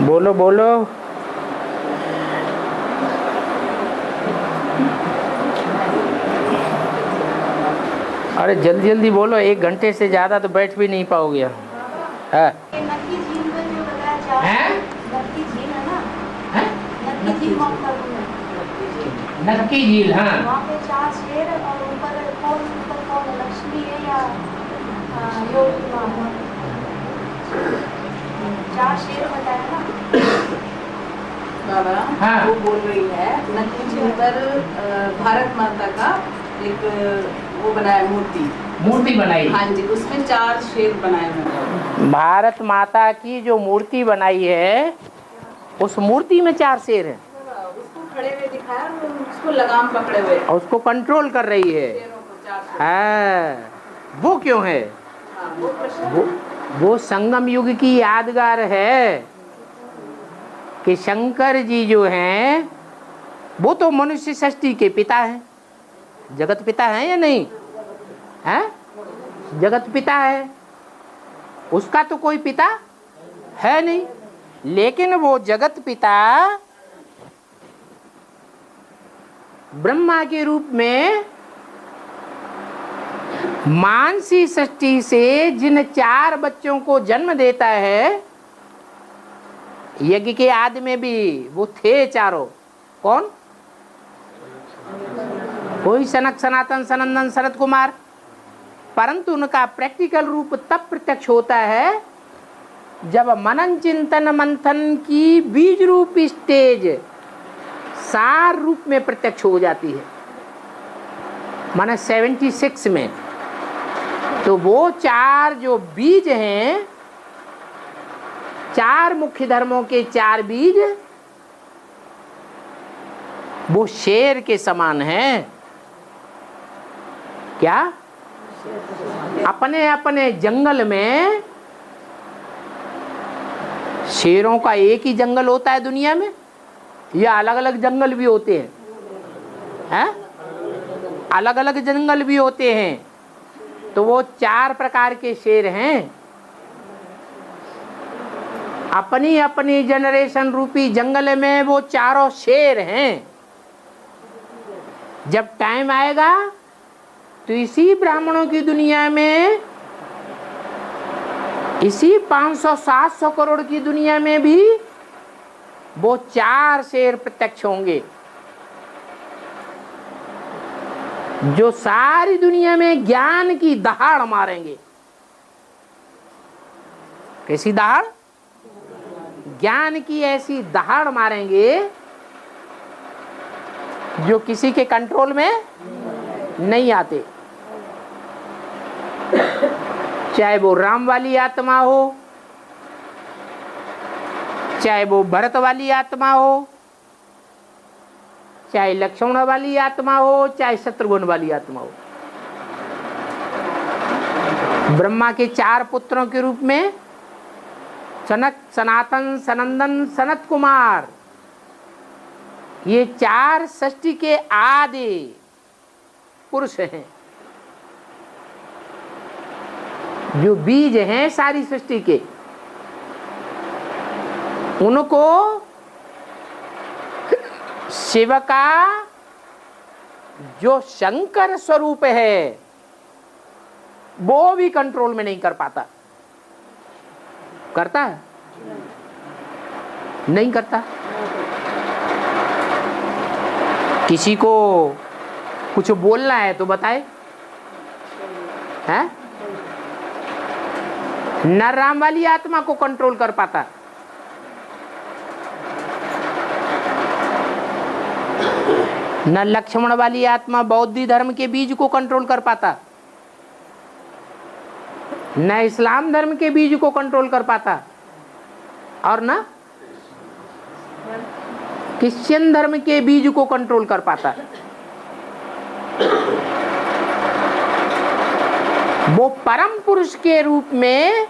बोलो बोलो। अरे जल्दी जल्दी बोलो, 1 घंटे से ज्यादा तो बैठ भी नहीं पाओगे। है नक्की झील में जो बताया जा रहा है, नक्की झील है ना, नक्की झील माउंट आबू में, नक्की झील, हाँ वहाँ पे 4 शेर और ऊपर कौन लक्ष्मी है या योगी माँ, 4 शेर बताया ना बाबा। हाँ। वो बोल रही है नक्की झील पर भारत माता का एक वो बनाया मूर्ति बनाई। हाँ जी, उसमें 4 शेर बनाए हुए। भारत माता की जो मूर्ति बनाई है, उस मूर्ति में 4 शेर हैं। उसको खड़े हुए दिखाया और उसको लगाम पकड़े हुए और उसको कंट्रोल कर रही है। शेरों को 4 शेर। हाँ, वो क्यों है? हाँ, वो प्रश्न वो संगम युग की यादगार है कि शंकर जी जो हैं वो तो मनुष्य सृष्टि के पिता हैं, जगत पिता हैं या नहीं है? जगत पिता है, उसका तो कोई पिता है नहीं, लेकिन वो जगत पिता ब्रह्मा के रूप में मानसी सृष्टि से जिन 4 बच्चों को जन्म देता है, यज्ञ के आदि में भी वो थे 4। कौन? कोई सनक, सनातन, सनंदन, सनत कुमार। परंतु उनका प्रैक्टिकल रूप तब प्रत्यक्ष होता है जब मनन चिंतन मंथन की बीज रूप स्टेज सार रूप में प्रत्यक्ष हो जाती है, माने 76 में। तो वो 4 जो बीज हैं, 4 मुख्य धर्मों के 4 बीज, वो शेर के समान हैं। क्या? अपने अपने जंगल में, शेरों का एक ही जंगल होता है दुनिया में या अलग अलग जंगल भी होते हैं? हैं? अलग अलग जंगल भी होते हैं। तो वो 4 प्रकार के शेर हैं। अपनी अपनी जनरेशन रूपी जंगल में वो 4 शेर हैं। जब टाइम आएगा तो इसी ब्राह्मणों की दुनिया में, इसी 500-700 करोड़ की दुनिया में भी वो 4 शेर प्रत्यक्ष होंगे, जो सारी दुनिया में ज्ञान की दहाड़ मारेंगे। कैसी दहाड़? ज्ञान की ऐसी दहाड़ मारेंगे जो किसी के कंट्रोल में नहीं आते। चाहे वो राम वाली आत्मा हो, चाहे वो भरत वाली आत्मा हो, चाहे लक्ष्मण वाली आत्मा हो, चाहे शत्रुघ्न वाली आत्मा हो। ब्रह्मा के 4 पुत्रों के रूप में सनक, सनातन, सनंदन, सनत कुमार, ये 4 सृष्टि के आदि पुरुष हैं, जो बीज हैं सारी सृष्टि के। उनको शिव का जो शंकर स्वरूप है वो भी कंट्रोल में नहीं कर पाता। करता है? नहीं करता। किसी को कुछ बोलना है तो बताए, हैं? न राम वाली आत्मा को कंट्रोल कर पाता, न लक्ष्मण वाली आत्मा बौद्ध धर्म के बीज को कंट्रोल कर पाता, न इस्लाम धर्म के बीज को कंट्रोल कर पाता, और न क्रिश्चियन धर्म के बीज को कंट्रोल कर पाता। वो परम पुरुष के रूप में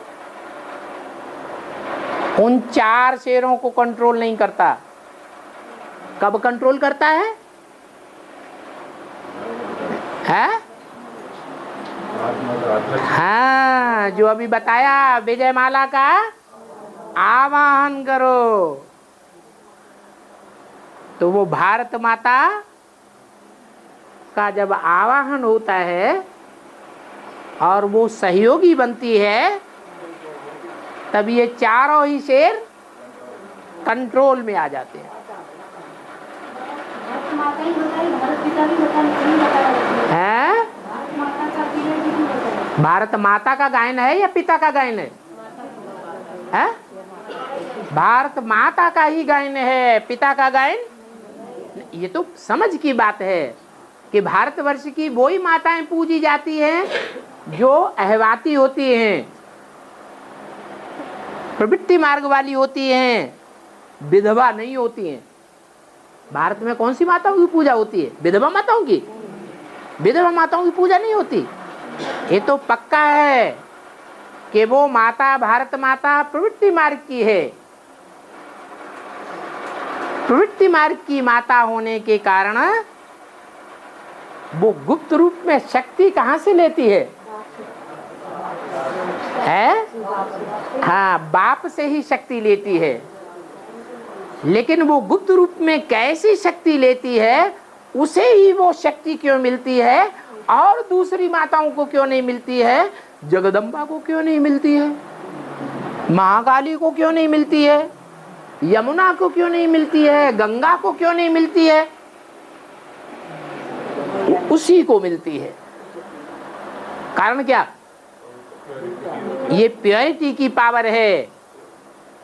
उन 4 शेरों को कंट्रोल नहीं करता। कब कंट्रोल करता है? हाँ, जो अभी बताया, विजयमाला का आवाहन आवाहन करो। तो वो भारत माता का जब आवाहन होता है और वो सहयोगी बनती है, तब ये चारों ही शेर कंट्रोल में आ जाते हैं। भारत माता ही बताई, भारत पिता भी बताया हैं? भारत माता का पीरियड भी नहीं बताया। भारत माता का गायन है या पिता का गायन है? हैं? भारत माता का ही गायन है, पिता का गायन। ये तो समझ की बात है कि भारतवर्ष की वही माताएं पूजी जाती हैं जो अहवाती होती हैं, प्रवृत्ति मार्ग वाली होती हैं, विधवा नहीं होती हैं। भारत में कौन सी माताओं की पूजा होती है? विधवा माताओं की। विधवा माताओं की पूजा नहीं होती। ये तो पक्का है कि वो माता, भारत माता प्रवृत्ति मार्ग की है। प्रवृत्ति मार्ग की माता होने के कारण वो गुप्त रूप में शक्ति कहाँ से लेती है? हाँ, बाप से ही शक्ति लेती है। लेकिन वो गुप्त रूप में कैसी शक्ति लेती है, उसे ही वो शक्ति क्यों मिलती है और दूसरी माताओं को क्यों नहीं मिलती है? जगदम्बा को क्यों नहीं मिलती है? महाकाली को क्यों नहीं मिलती है? यमुना को क्यों नहीं मिलती है? गंगा को क्यों नहीं मिलती है? उसी को मिलती है। कारण क्या? ये प्योरिटी की पावर है।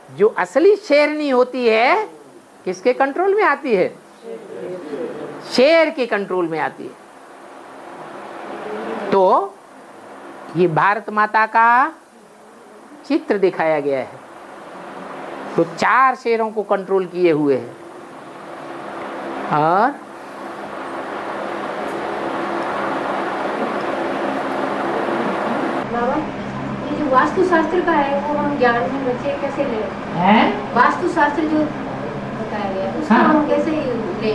जो असली शेरनी होती है किसके कंट्रोल में आती है? शेर के कंट्रोल में आती है। तो ये भारत माता का चित्र दिखाया गया है। तो 4 शेरों को कंट्रोल किए हुए है। और बाबा, ये जो वास्तु शास्त्र का है वो हम ज्ञान में बच्चे कैसे ले? वास्तु शास्त्र जो बताया गया उसको हाँ। हम कैसे ले?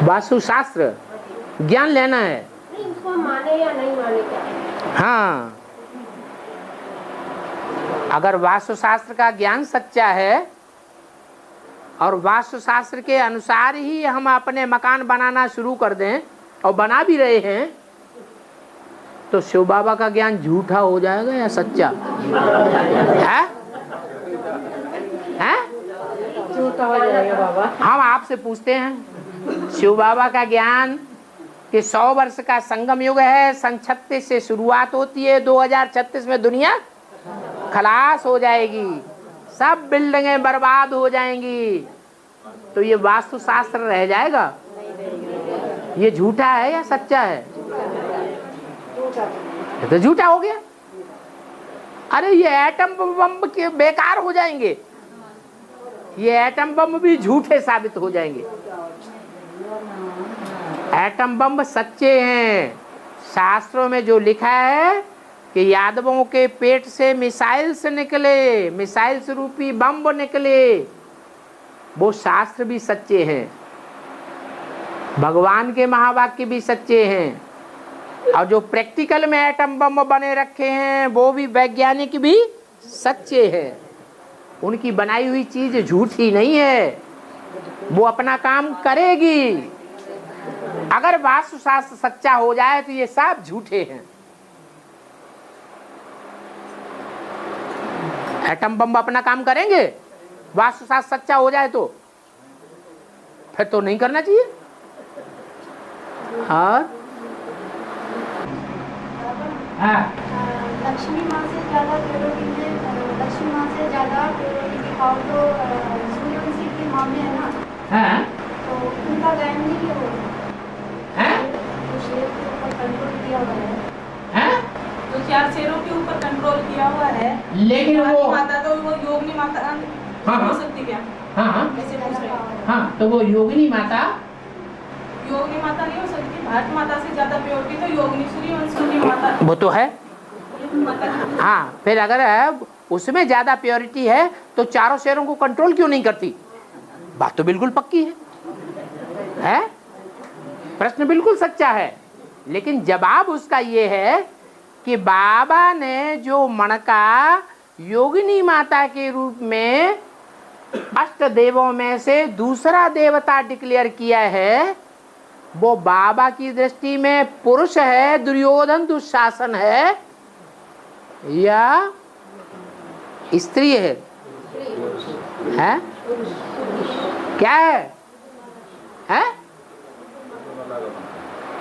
वास्तु शास्त्र ज्ञान लेना है। नहीं, उसको हम माने या नहीं माने क्या? हाँ, अगर वास्तुशास्त्र का ज्ञान सच्चा है और वास्तुशास्त्र के अनुसार ही हम अपने मकान बनाना शुरू कर दें और बना भी रहे हैं, तो शिव बाबा का ज्ञान झूठा हो जाएगा या सच्चा? है? है? झूठा हो जाएगा बाबा। हम आपसे पूछते हैं, शिव बाबा का ज्ञान कि 100 वर्ष का संगम युग है, सन 36 से शुरुआत होती है, 2036 में दुनिया खलास हो जाएगी, सब बिल्डिंगें बर्बाद हो जाएंगी, तो ये वास्तुशास्त्र रह जाएगा? ये झूठा है या सच्चा है? ये तो झूठा हो गया। अरे ये एटम बम के बेकार हो जाएंगे, ये एटम बम भी झूठे साबित हो जाएंगे। एटम बम सच्चे हैं। शास्त्रों में जो लिखा है कि यादवों के पेट से मिसाइल्स निकले, मिसाइल्स रूपी बम निकले, वो शास्त्र भी सच्चे हैं। भगवान के महावाक्य भी सच्चे हैं। और जो प्रैक्टिकल में एटम बम बने रखे हैं वो भी वैज्ञानिक भी सच्चे हैं। उनकी बनाई हुई चीज झूठी नहीं है, वो अपना काम करेगी। अगर वास्तुशास्त्र सच्चा हो जाए तो ये सब झूठे हैं। एटम बम अपना काम करेंगे, वास्तुशास्त्र सच्चा हो जाए तो फिर तो नहीं करना चाहिए। लक्ष्मी माँ से ज्यादा प्योरिटी में, लक्ष्मी माँ से ज्यादा प्योरिटी की पावर तो सूर्यवंशी की माँ में है ना। तो उनका गायन नहीं हो तो शेर के ऊपर कंट्रोल किया हुआ है। तो 4 शेरों के ऊपर कंट्रोल किया हुआ है, लेकिन वो माता तो वो योगिनी माता हो सकती क्या? ऐसे पूछ रहे हैं। हाँ, तो वो योगिनी माता, योगिनी माता नहीं हो सकती। भारत माता से ज्यादा प्योरिटी तो योगिनी सूर्यवंश की माता, वो तो है। माता। हाँ, फिर अगर उसमें ज्यादा प्योरिटी है तो चारों शेरों को कंट्रोल क्यों नहीं करती? बात तो बिल्कुल पक्की है? प्रश्न बिल्कुल सच्चा है। लेकिन जवाब उसका ये है कि बाबा ने जो मणका योगिनी माता के रूप में अष्ट देवों में से दूसरा देवता डिक्लेयर किया है, वो बाबा की दृष्टि में पुरुष है, दुर्योधन दुशासन है या स्त्री है? हैं? क्या है? हैं?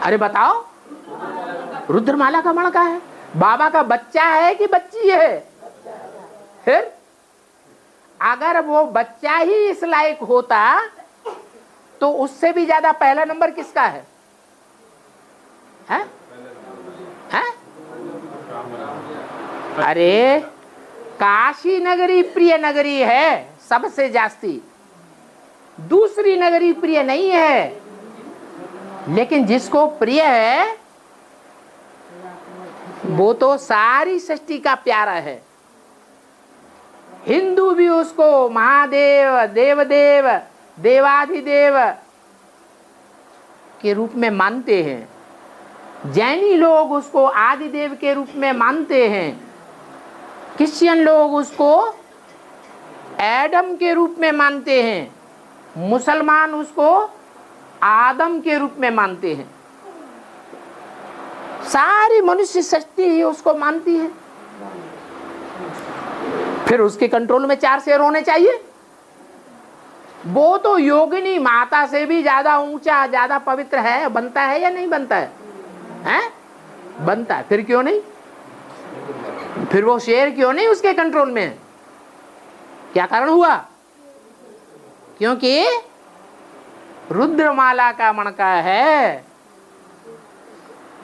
अरे बताओ, रुद्रमाला का मणका है, बाबा का बच्चा है कि बच्ची है? फिर अगर वो बच्चा ही इस लायक होता तो उससे भी ज्यादा पहला नंबर किसका है? हैं? हैं? अरे काशी नगरी प्रिय नगरी है सबसे जास्ती, दूसरी नगरी प्रिय नहीं है। लेकिन जिसको प्रिय है वो तो सारी सृष्टि का प्यारा है। हिंदू भी उसको महादेव, देवदेव, देवाधिदेव के रूप में मानते हैं। जैनी लोग उसको आदिदेव के रूप में मानते हैं। क्रिश्चियन लोग उसको एडम के रूप में मानते हैं। मुसलमान उसको आदम के रूप में मानते हैं। सारी मनुष्य सृष्टि ही उसको मानती है। फिर उसके कंट्रोल में 4 शेर होने चाहिए। वो तो योगिनी माता से भी ज्यादा ऊंचा, ज्यादा पवित्र है। बनता है या नहीं बनता है? हैं? बनता है। फिर क्यों नहीं? फिर वो शेर क्यों नहीं उसके कंट्रोल में? क्या कारण हुआ? क्योंकि रुद्रमाला का मणका है।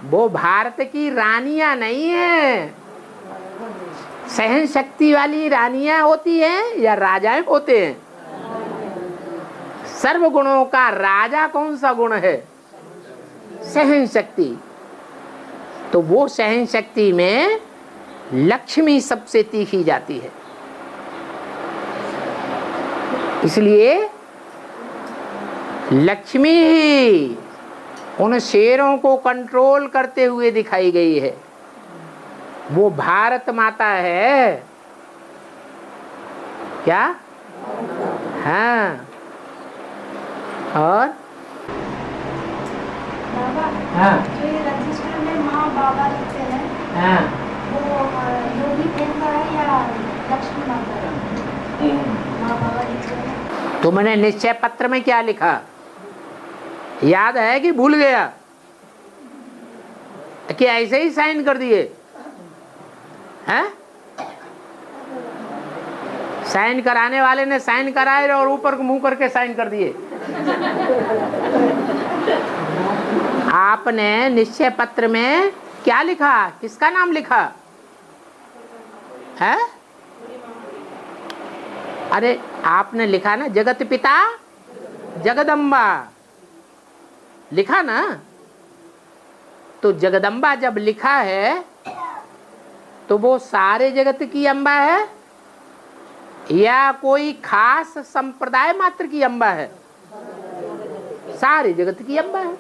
वो भारत की रानियां नहीं है। सहन शक्ति वाली रानियां होती हैं या राजाएं होते हैं? सर्व गुणों का राजा कौन सा गुण है? सहन शक्ति। तो वो सहन शक्ति में लक्ष्मी सबसे तीखी जाती है। इसलिए लक्ष्मी ही उन शेरों को कंट्रोल करते हुए दिखाई गई है। वो भारत माता है। क्या? हाँ। और बाबा, हाँ। जो ये रजिस्टर में माँ बाबा लिखते हैं, हाँ। वो योगी प्रेम का है या लक्ष्मी माता का? माँ बाबा लिखते हैं। तो मैंने निश्चय पत्र में क्या लिखा याद है कि भूल गया? कि ऐसे ही साइन कर दिए? हैं? साइन कराने वाले ने साइन कराए और ऊपर मुंह करके साइन कर दिए। आपने निश्चय पत्र में क्या लिखा? किसका नाम लिखा है? अरे आपने लिखा ना जगत पिता जगदम्बा, लिखा ना? तो जगदम्बा जब लिखा है तो वो सारे जगत की अम्बा है या कोई खास संप्रदाय मात्र की अम्बा है? सारे जगत की अम्बा है।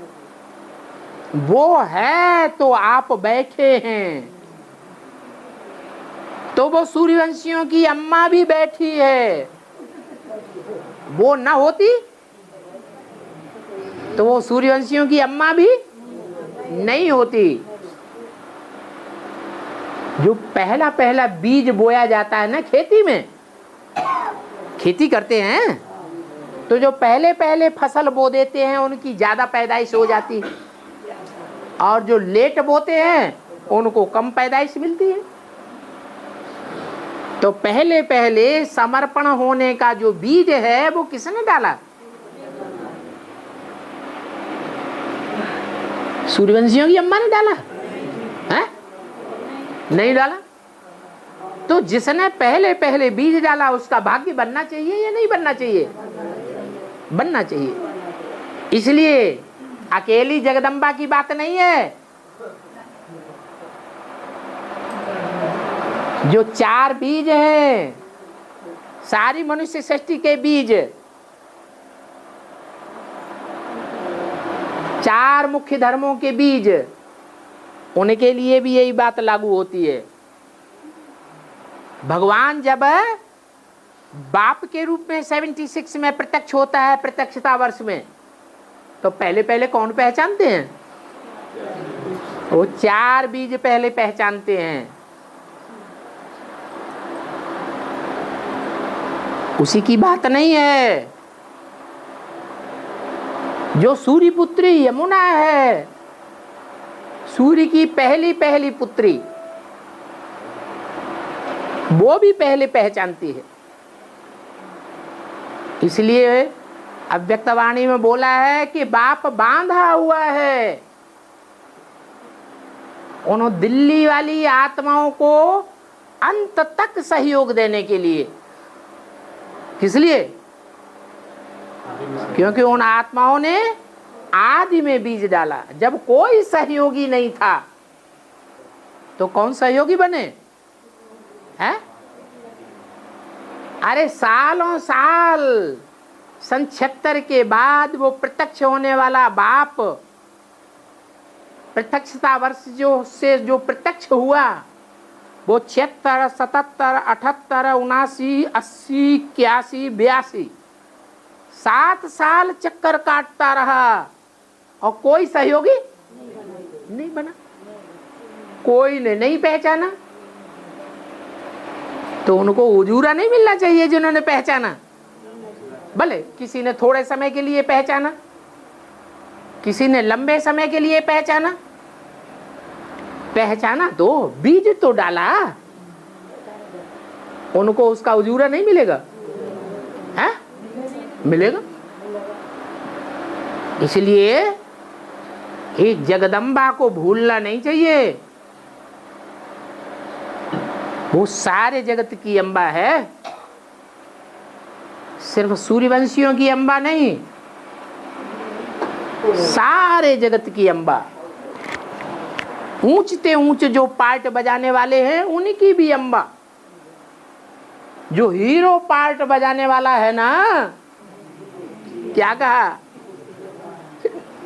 वो है तो आप बैठे हैं, तो वो सूर्यवंशियों की अम्मा भी बैठी है। वो ना होती तो वो सूर्यवंशियों की अम्मा भी नहीं होती। जो पहला पहला बीज बोया जाता है ना खेती में, खेती करते हैं तो जो पहले पहले फसल बो देते हैं उनकी ज्यादा पैदाइश हो जाती है और जो लेट बोते हैं उनको कम पैदाइश मिलती है। तो पहले पहले समर्पण होने का जो बीज है वो किसने डाला? सूर्यवंशियों की अम्मा ने डाला है? नहीं डाला। तो जिसने पहले पहले बीज डाला उसका भाग्य बनना चाहिए या नहीं बनना चाहिए? बनना चाहिए। इसलिए अकेली जगदम्बा की बात नहीं है। जो 4 बीज हैं, सारी मनुष्य सृष्टि के बीज, 4 मुख्य धर्मों के बीज, उनके लिए भी यही बात लागू होती है। भगवान जब बाप के रूप में 76 में प्रत्यक्ष होता है प्रत्यक्षता वर्ष में, तो पहले पहले कौन पहचानते हैं? वो 4 बीज पहले पहचानते हैं। उसी की बात नहीं है। जो सूर्य पुत्री यमुना है, सूर्य की पहली पहली पुत्री, वो भी पहले पहचानती है। इसलिए अव्यक्तवाणी में बोला है कि बाप बांधा हुआ है। उन्होंने दिल्ली वाली आत्माओं को अंत तक सहयोग देने के लिए। किस लिए? क्योंकि उन आत्माओं ने आदि में बीज डाला। जब कोई सहयोगी नहीं था तो कौन सहयोगी बने हैं? अरे सालों साल, सन 76 के बाद वो प्रत्यक्ष होने वाला बाप, प्रत्यक्षता वर्ष जो प्रत्यक्ष हुआ, वो 76, 77, 78, 79, 80, 81, 82 7 साल चक्कर काटता रहा और कोई सहयोगी नहीं बना, कोई ने नहीं पहचाना। तो उनको उजूरा नहीं मिलना चाहिए जिन्होंने पहचाना। भले किसी ने थोड़े समय के लिए पहचाना, किसी ने लंबे समय के लिए पहचाना, पहचाना तो बीज तो डाला, उनको उसका उजूरा नहीं मिलेगा? है? मिलेगा। इसलिए एक जगदम्बा को भूलना नहीं चाहिए। वो सारे जगत की अम्बा है, सिर्फ सूर्यवंशियों की अम्बा नहीं, सारे जगत की अम्बा। ऊंचते ऊंच जो पार्ट बजाने वाले हैं उनकी भी अम्बा। जो हीरो पार्ट बजाने वाला है ना, क्या कहा?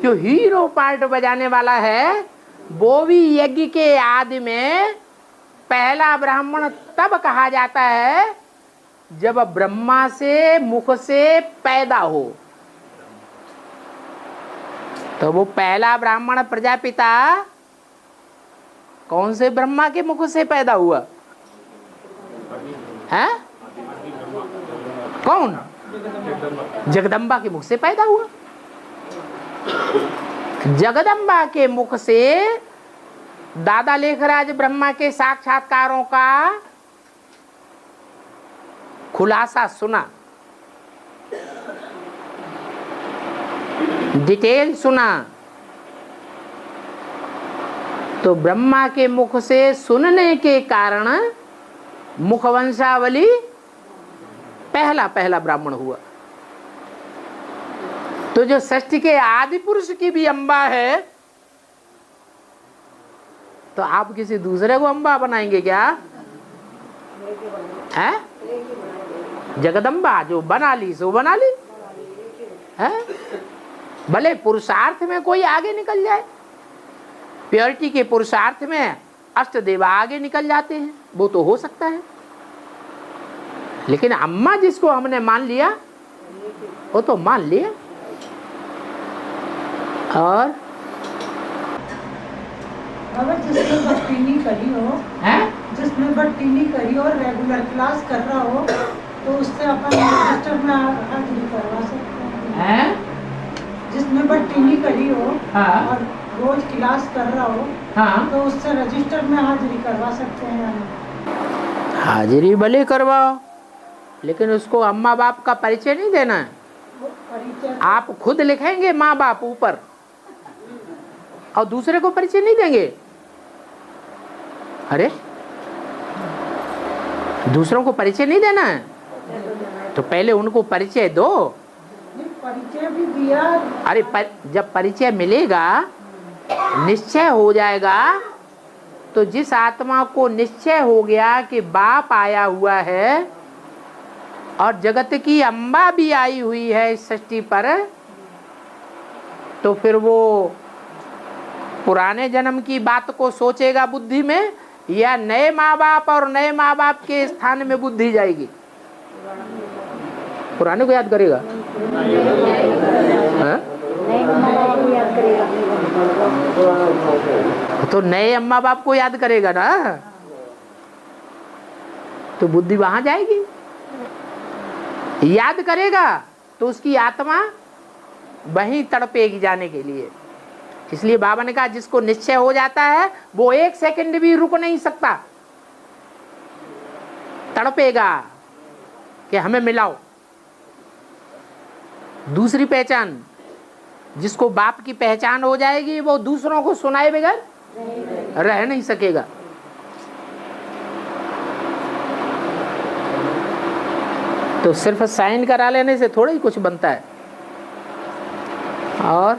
जो हीरो पार्ट बजाने वाला है वो भी यज्ञ के आदि में पहला ब्राह्मण तब कहा जाता है जब ब्रह्मा से मुख से पैदा हो। तो वो पहला ब्राह्मण प्रजापिता कौन से ब्रह्मा के मुख से पैदा हुआ है? कौन? जगदम्बा के मुख से पैदा हुआ। जगदम्बा के मुख से दादा लेखराज ब्रह्मा के साक्षात्कारों का खुलासा सुना, डिटेल सुना। तो ब्रह्मा के मुख से सुनने के कारण मुखवंशावली पहला पहला ब्राह्मण हुआ। तो जो सृष्टि के आदि पुरुष की भी अम्बा है, तो आप किसी दूसरे को अम्बा बनाएंगे क्या? है? जगदम्बा जो बना ली सो बना ली है। भले पुरुषार्थ में कोई आगे निकल जाए, प्योरिटी के पुरुषार्थ में अष्टदेवा आगे निकल जाते हैं, वो तो हो सकता है। लेकिन अम्मा जिसको हमने मान लिया वो तो मान लिया। और जिसने बट्टीनी करी हो, जिसने बट्टीनी करी और रेगुलर क्लास कर रहा हो, तो उससे अपन रजिस्टर में हाजिरी करवा सकते हैं। जिसने बट्टीनी करी हो और रोज क्लास कर रहा हो, तो उससे रजिस्टर में हाजिरी करवा सकते हैं। हाजिरी भले करवाओ, लेकिन उसको अम्मा बाप का परिचय नहीं देना है। आप खुद लिखेंगे माँ बाप ऊपर और दूसरे को परिचय नहीं देंगे। अरे दूसरों को परिचय नहीं देना है तो पहले उनको परिचय दो। परिचय भी दिया। अरे जब परिचय मिलेगा, निश्चय हो जाएगा, तो जिस आत्मा को निश्चय हो गया कि बाप आया हुआ है और जगत की अम्बा भी आई हुई है इस सृष्टि पर, तो फिर वो पुराने जन्म की बात को सोचेगा बुद्धि में, या नए माँ बाप और नए माँ बाप के स्थान में बुद्धि जाएगी? पुराने को याद करेगा? हाँ? तो नए अम्मा बाप को याद करेगा ना, तो बुद्धि वहां जाएगी। याद करेगा तो उसकी आत्मा वहीं तड़पेगी जाने के लिए। इसलिए बाबा ने कहा जिसको निश्चय हो जाता है वो 1 सेकंड भी रुक नहीं सकता, तड़पेगा कि हमें मिलाओ। दूसरी पहचान, जिसको बाप की पहचान हो जाएगी वो दूसरों को सुनाए बगैर रह नहीं सकेगा। तो सिर्फ साइन करा लेने से थोड़ा ही कुछ बनता है। और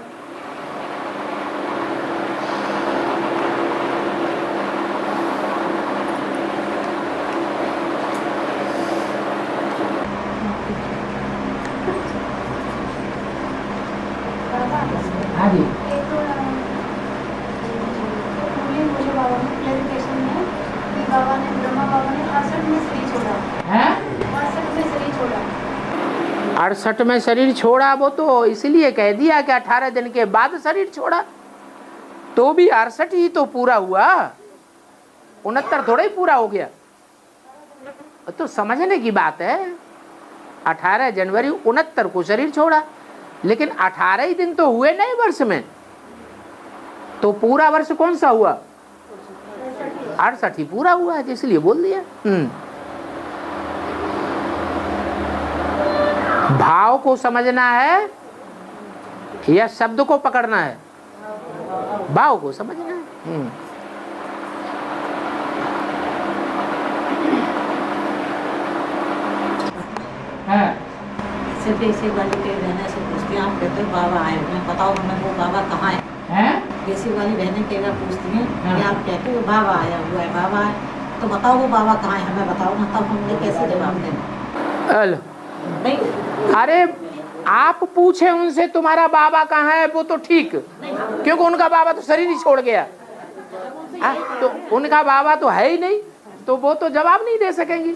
हाँ जी, बाबा ने ब्रह्मा बाबा ने 68 में शरीर छोड़ा। 68 में शरीर छोड़ा। 68 में शरीर छोड़ा, वो तो इसलिए कह दिया कि 18 दिन के बाद शरीर छोड़ा। तो भी 68 ही तो पूरा हुआ, 69 थोड़ा ही पूरा हो गया। तो समझने की बात है, 18 जनवरी 69 को शरीर छोड़ा, लेकिन 18 ही दिन तो हुए नए वर्ष में। तो पूरा वर्ष कौन सा हुआ? 68 ही पूरा हुआ है, इसलिए बोल दिया। भाव को समझना है या शब्द को पकड़ना है? भाव को समझना है। सिर्फ ऐसे वाली के रहने से पूछती हैं, आप कहते हो बाबा आए हुए हैं, बताओ हमें वो बाबा कहाँ है? ऐसी वाली बहनें कई बार पूछती हैं कि आप कहते हो बाबा आया हुआ है, बाबा है, तो बताओ वो बाबा कहाँ है, हमें बताओ ना, तब हमने कैसे जवाब देना? नहीं, अरे आप पूछे उनसे तुम्हारा बाबा कहाँ है, वो तो ठीक, क्योंकि उनका बाबा तो शरीर ही छोड़ गया। तो उनका बाबा तो है ही नहीं, तो वो तो जवाब नहीं दे सकेंगी।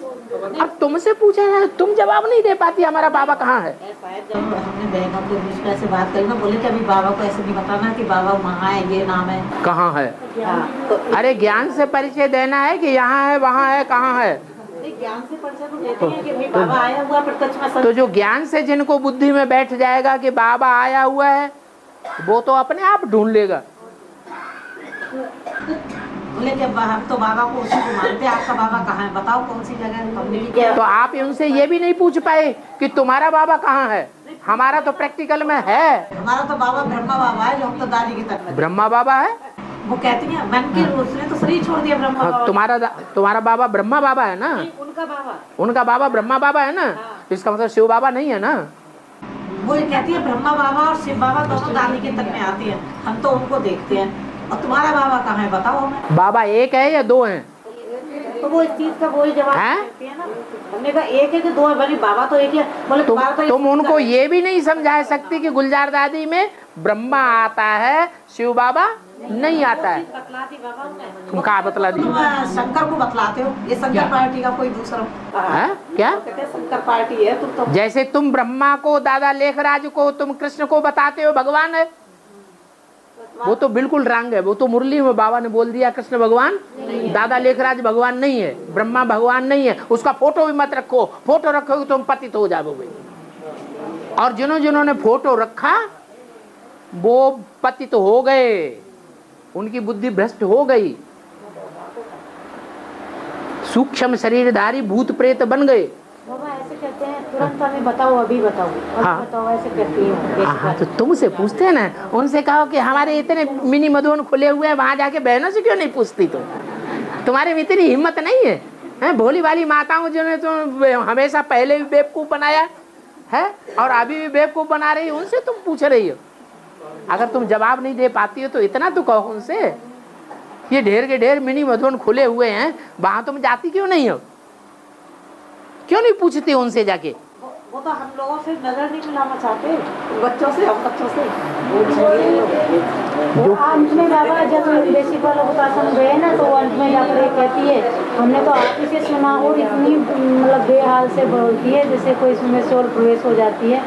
अब तुमसे पूछा है, तुम जवाब नहीं दे पाती हमारा बाबा कहाँ है। शायद जब हमने बहनों के बीच में ऐसे बात करी ना, बोले कि अभी बाबा को ऐसे नहीं बताना कि बाबा वहाँ है, ये नाम है, कहाँ है। तो अरे ज्ञान से परिचय देना है कि यहाँ है, वहाँ है, कहाँ है। ज्ञान से परिचय तो देते हैं कि भाई बाबा आया हुआ प्रत्यक्ष में। तो जो ज्ञान से जिनको बुद्धि में बैठ जाएगा कि बाबा आया हुआ है, वो तो अपने आप ढूंढ लेगा। बोले कि हम तो बाबा को उसी को मानते हैं, आपका बाबा कहाँ है, बताओ कौन सी जगह है। तो आप उनसे ये भी नहीं पूछ पाए कि तुम्हारा बाबा कहाँ है। हमारा तो प्रैक्टिकल में है। हमारा तो बाबा ब्रह्मा बाबा है, जो हम तो दादी की तरफ ब्रह्मा बाबा है, वो कहती हैं मन की, उसने तो शरीर छोड़ दिया ब्रह्मा बाबा। तुम्हारा बाबा ब्रह्मा बाबा है ना? उनका बाबा ब्रह्मा बाबा है ना, इसका मतलब शिव बाबा नहीं है ना। वो कहती है ब्रह्मा बाबा और शिव बाबा दोनों दादी के तन में आते हैं, हम तो उनको देखते हैं। और तुम्हारा बाबा कहाँ है, बताओ हमें। बाबा एक है या दो हैं? तो वो इस चीज का वही जवाब देते हैं ना। हमने कहा एक है कि दो है, बोले बाबा तो एक है। बोले तुम उनको ये भी नहीं समझा सकती कि गुलजार दादी में ब्रह्मा आता है, शिव बाबा नहीं आता है। तुम कहाँ बतला दी? शंकर को बतलाते हो, ये शंकर पार्टी का कोई दूसरा है क्या? शंकर पार्टी है तुम तो। जैसे तुम ब्रह्मा को, दादा लेखराज को, तुम कृष्ण को बताते हो भगवान है, वो तो बिल्कुल रंग है। वो तो मुरली में बाबा ने बोल दिया कृष्ण भगवान, दादा लेखराज भगवान नहीं है, ब्रह्मा भगवान नहीं है। उसका फोटो भी मत रखो, फोटो रखोगे तुम पतित हो जाओगे। और जिन्होंने फोटो रखा वो पतित हो गए, उनकी बुद्धि भ्रष्ट हो गई, सूक्ष्म शरीरधारी भूत प्रेत बन गए। बाबा ऐसे कहते हैं तुरंत हमें बताओ, अभी बताओ, अभी बताओ, ऐसे कहती हूँ। हाँ, तो तुमसे पूछते हैं ना, उनसे कहो कि हमारे इतने मिनी मधुबन खुले हुए हैं, वहां जाके बहनों से क्यों नहीं पूछती तुम? तुम्हारे में इतनी हिम्मत नहीं है? भोली वाली माताओं जिन्होंने तो हमेशा पहले भी बेवकूफ बनाया है और अभी भी बेवकूफ बना रही है, उनसे तुम पूछ रही हो। अगर तुम जवाब नहीं दे पाती हो तो इतना तो कहो उनसे, ये ढेर के ढेर मिनी मधुबन खुले हुए हैं, वहां तुम जाती क्यों नहीं हो? क्यों नहीं पूछते उनसे जाके? वो तो हम लोगों से नजर नहीं मिलाना चाहते, बच्चों से, हम बच्चों से। अंत में बाबा जब बेसिक वाला बतासन गए ना, तो अंत में जाकर कहती है हमने तो आप ही से सुना, और इतनी मतलब बेहाल से बोलती है जैसे कोई उसमें सोल प्रवेश हो जाती है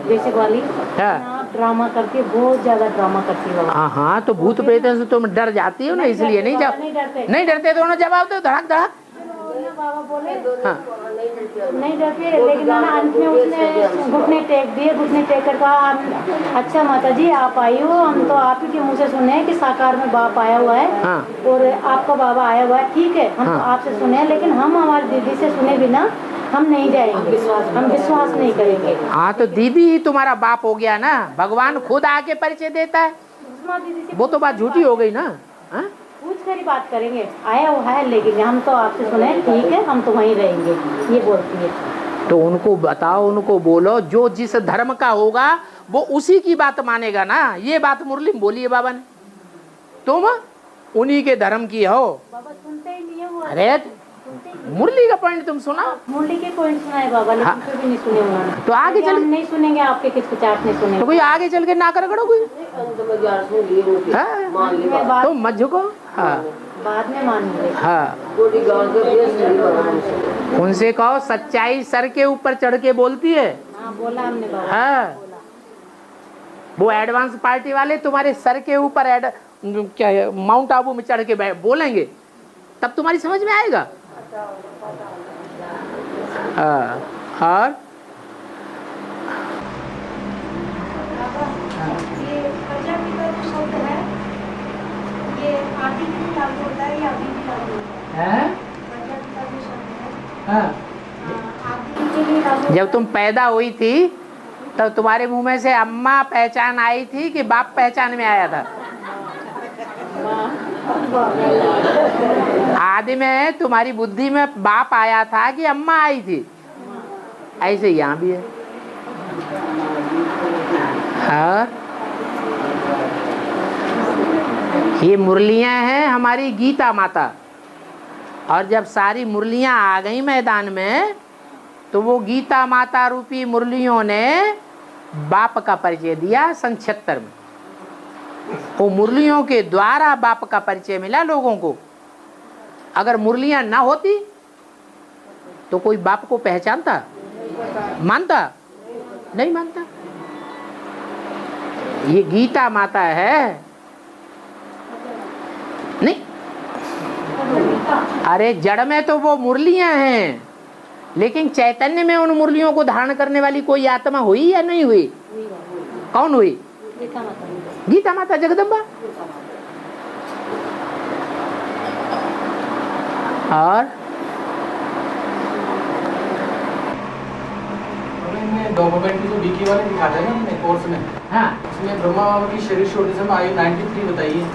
बेसिक वाली। हाँ। ड्रामा करती है, बहुत ज्यादा ड्रामा करती है। हाँ हाँ, तो भूत प्रेत से तुम डर जाती हो ना, इसलिए नहीं जा नहीं डरते तो उन्हें जवाब दो धड़क धड़क। बाबा बोले हाँ नहीं डरते, लेकिन ना अंत में उसने घुटने टेक दिए, घुटने टेक कर कहा अच्छा माता जी आप आई हो, हम तो आप ही के मुँह से सुने हैं कि साकार में बाप आया हुआ है। हाँ। और आपका बाबा आया हुआ है, ठीक है हम हाँ। तो आपसे सुने हैं, लेकिन हम हमारी दीदी से सुने बिना हम नहीं जाएंगे, हम विश्वास नहीं करेंगे। हाँ, तो दीदी ही तुम्हारा बाप हो गया ना, भगवान खुद आके परिचय देता है, वो तो बात झूठी हो गई ना। हाँ? पूछ कर ही बात करेंगे, आया हुआ है लेकिन हम तो आपसे सुने, ठीक है हम तो वहीं रहेंगे, ये बोलती है। तो उनको बताओ, उनको बोलो जो जिस धर्म का होगा वो उसी की बात मानेगा ना। ये बात मुरली में बोली है बाबा ने, तुम उन्हीं के धर्म की हो। बाबा सुनते ही नहीं है वो। अरे मुरली का पॉइंट तुम सुना, मुरली के पॉइंट सुना है बाबा, लेकिन फिर भी नहीं सुने उन्होंने। तो आगे चल नहीं सुनेंगे, आपके किस आपने सुने तो कोई आगे चल के ना कर करो कोई। हाँ? तो मत झुको। हाँ बाद में मानेंगे। हाँ, उनसे कहो सच्चाई सर के ऊपर चढ़ के बोलती है। हाँ बोला हमने बाबा। हाँ, वो एडवांस पार्टी वाले तुम्हारे सर के ऊपर क्या है माउंट आबू में चढ़ के बोलेंगे, तब तुम्हारी समझ में आएगा। हाँ, और ये प्रजापिता जो शब्द है ये आदि में भी लागू होता है या अभी भी लागू होता है? प्रजापिता जो शब्द है आदि के लिए लागू। जब तुम पैदा हुई थी तब तुम्हारे मुंह में से अम्मा पहचान आई थी कि बाप पहचान में आया था? आदि में तुम्हारी बुद्धि में बाप आया था कि अम्मा आई थी? ऐसे यहाँ भी है। हाँ, ये मुरलियां हैं हमारी गीता माता, और जब सारी मुरलियां आ गई मैदान में तो वो गीता माता रूपी मुरलियों ने बाप का परिचय दिया सन 76 में। वो मुरलियों के द्वारा बाप का परिचय मिला लोगों को। अगर मुरलियां ना होती तो कोई बाप को पहचानता, मानता? नहीं मानता। ये गीता माता है। नहीं, अरे जड़ में तो वो मुरलियां हैं, लेकिन चैतन्य में उन मुरलियों को धारण करने वाली कोई आत्मा हुई या नहीं हुई? कौन हुई? गीता माता जगदम्बा। और डॉक्यूमेंट्री जो बीके वाले दिखाते हैं ना अपने कोर्स में, हाँ, उसमें ब्रह्मा बाबा की शरीर छोड़ते समय आयु 93 बताइए।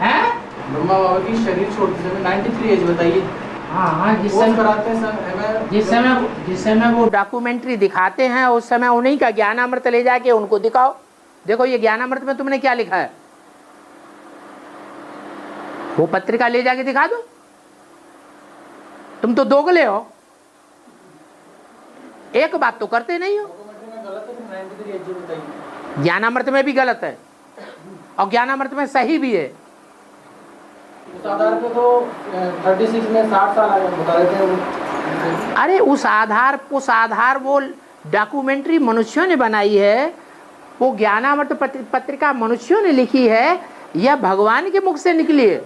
हैं? ब्रह्मा बाबा की शरीर छोड़ते समय 93 एज बताइए। हाँ हाँ, जिस कोर्स समय कराते हैं सर, जिस समय वो डॉक्यूमेंट्री दिखाते हैं उस समय उन्हीं का ज्ञानामृत ले जाके उनको दिखाओ, देखो ये ज्ञानामृत में तुमने क्या लिखा है, वो पत्रिका ले जाके दिखा दो। तुम तो दोगले हो, एक बात तो करते नहीं हो। ज्ञानामृत में भी गलत है और ज्ञानामृत में सही भी है। उस आधार पे तो 36 में 60 साल आगे बता रहे थे वो। अरे उस आधार वो डॉक्यूमेंट्री मनुष्यों ने बनाई है, वो ज्ञानामृत पत्रिका मनुष्यों ने लिखी है या भगवान के मुख से निकली है?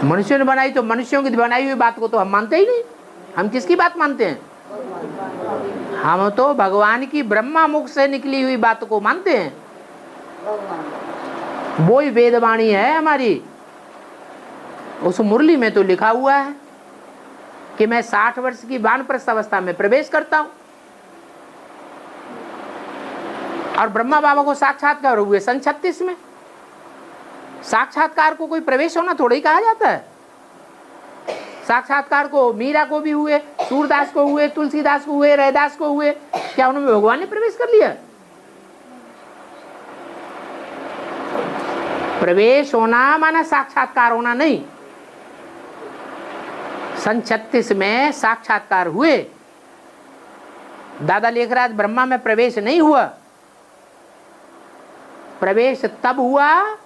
मनुष्यों ने बनाई, तो मनुष्यों की बनाई हुई बात को तो हम मानते ही नहीं। हम किसकी बात मानते हैं? हम तो भगवान की ब्रह्मा मुख से निकली हुई बात को मानते हैं। वो ही वेदवाणी है हमारी। उस मुरली में तो लिखा हुआ है कि मैं 60 वर्ष की वानप्रस्थ अवस्था में प्रवेश करता हूं, और ब्रह्मा बाबा को साक्षात्कार हुए सन 36 में। साक्षात्कार को कोई प्रवेश होना थोड़ा ही कहा जाता है। साक्षात्कार को मीरा को भी हुए, सूरदास को हुए, तुलसीदास को हुए, रैदास को हुए। क्या उन्होंने भगवान ने प्रवेश कर लिया? प्रवेश होना माना साक्षात्कार होना नहीं। सन 36 में साक्षात्कार हुए। दादा लेखराज ब्रह्मा में प्रवेश नहीं हुआ। प्रवेश तब हुआ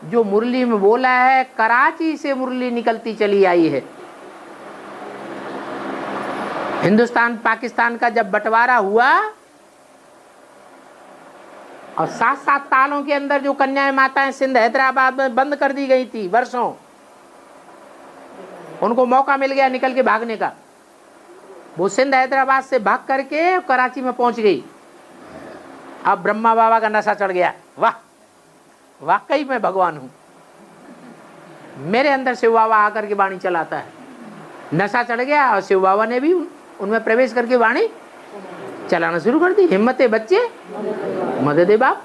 जो मुरली में बोला है, कराची से मुरली निकलती चली आई है। हिंदुस्तान पाकिस्तान का जब बंटवारा हुआ और 7-7 तालों के अंदर जो कन्याएं माताएं सिंध हैदराबाद में बंद कर दी गई थी वर्षों, उनको मौका मिल गया निकल के भागने का। वो सिंध हैदराबाद से भाग करके कराची में पहुंच गई। अब ब्रह्मा बाबा का नशा चढ़ गया। वाह, वाकई मैं भगवान हूं, मेरे अंदर शिव बाबा आकर के वाणी चलाता है। नशा चढ़ गया और शिव बाबा ने भी उनमें प्रवेश करके वाणी चलाना शुरू कर दी। हिम्मत बच्चे, मदद बाप।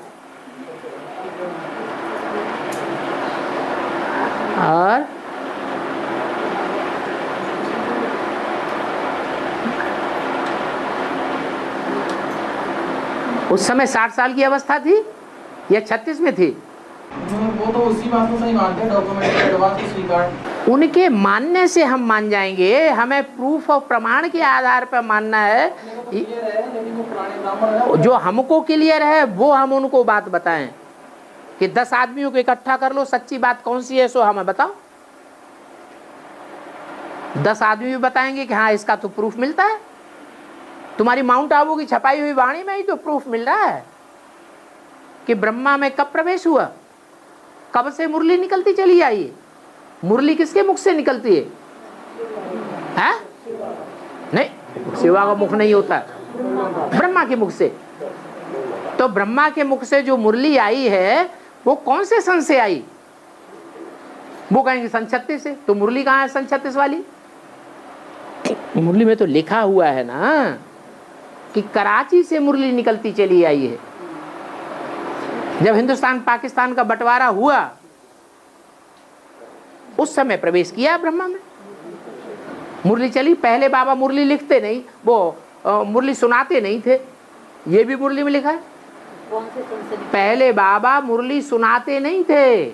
और उस समय 60 साल की अवस्था थी या 36 में थी? वो तो उसी बात को सही मानते हैं, डॉक्यूमेंट्री एडवांस को स्वीकार। उनके मानने से हम मान जाएंगे, हमें प्रूफ और प्रमाण के आधार पर मानना है। जो हमको क्लियर है वो हम उनको बात बताएं कि 10 आदमियों को इकट्ठा कर लो, सच्ची बात कौन सी है सो हमें बताओ। 10 आदमी भी बताएंगे कि हाँ इसका तो प्रूफ मिलता है। तुम्हारी माउंट आबू की छपाई हुई वाणी में ही तो प्रूफ मिल रहा है कि ब्रह्मा में कब प्रवेश हुआ, कब से मुरली निकलती चली आई है। मुरली किसके मुख से निकलती है? नहीं, शिवा का मुख नहीं होता, ब्रह्मा के मुख से। तो ब्रह्मा के मुख से जो मुरली आई है वो कौन से सन से आई? वो कहेंगे सन 36 से। तो मुरली कहाँ है सन 36 वाली? मुरली में तो लिखा हुआ है ना कि कराची से मुरली निकलती चली आई है। जब हिंदुस्तान पाकिस्तान का बंटवारा हुआ उस समय प्रवेश किया ब्रह्मा में, मुरली चली। पहले बाबा मुरली लिखते नहीं, वो मुरली सुनाते नहीं थे। ये भी मुरली में लिखा है। पहले बाबा मुरली सुनाते नहीं थे,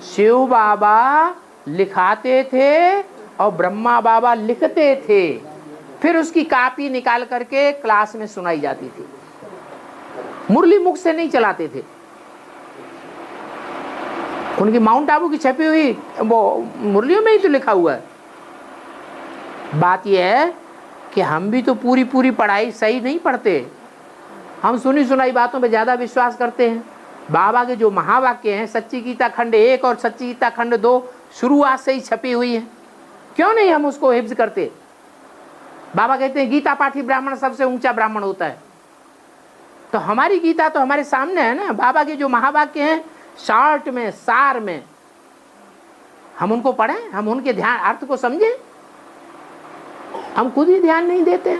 शिव बाबा लिखाते थे और ब्रह्मा बाबा लिखते थे। फिर उसकी कॉपी निकाल करके क्लास में सुनाई जाती थी। मुरली मुख से नहीं चलाते थे। उनकी माउंट आबू की छपी हुई वो मुरलियों में ही तो लिखा हुआ है। बात यह है कि हम भी तो पूरी पढ़ाई सही नहीं पढ़ते, हम सुनी सुनाई बातों पे ज़्यादा विश्वास करते हैं। बाबा के जो महावाक्य हैं, सच्ची गीता खंड 1 और सच्ची गीता खंड 2 शुरुआत से ही छपी हुई है, क्यों नहीं हम उसको हिफ्ज करते? बाबा कहते हैं गीता पाठी ब्राह्मण सबसे ऊंचा ब्राह्मण होता है। तो हमारी गीता तो हमारे सामने है ना। बाबा के जो महावाक्य हैं शॉर्ट में, सार में, हम उनको पढ़ें, हम उनके ध्यान अर्थ को समझें। हम खुद ही ध्यान नहीं देते।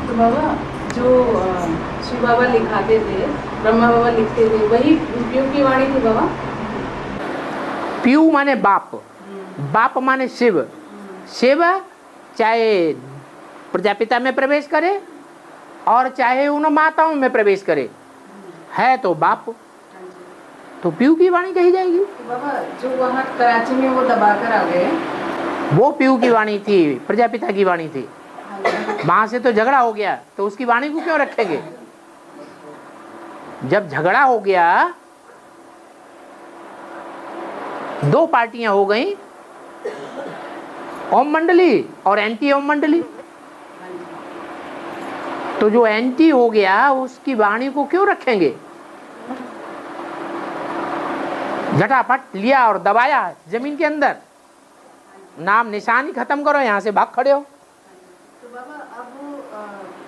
तो बाबा जो शिव बाबा लिखाते थे, ब्रह्मा बाबा लिखते थे, वही पीयू की वाणी थी बाबा? पीयू माने बाप, बाप माने शिव। शिव चाहे प्रजापिता में प्रवेश करे और चाहे उन माताओं में प्रवेश करे, है तो बाप, तो पीयू की वाणी कही जाएगी। तो बाबा जो वहाँ कराची में वो दबाकर आ गए, वो पीयू की वाणी थी, प्रजापिता की वाणी थी। वहां से तो झगड़ा हो गया, तो उसकी वाणी को क्यों रखेंगे? जब झगड़ा हो गया, 2 पार्टियां हो गई, ओम मंडली और एंटी ओम मंडली। तो जो एंटी हो गया उसकी वाणी को क्यों रखेंगे? झटापट लिया और दबाया जमीन के अंदर, नाम निशानी खत्म करो, यहां से भाग खड़े हो। तो बाबा अब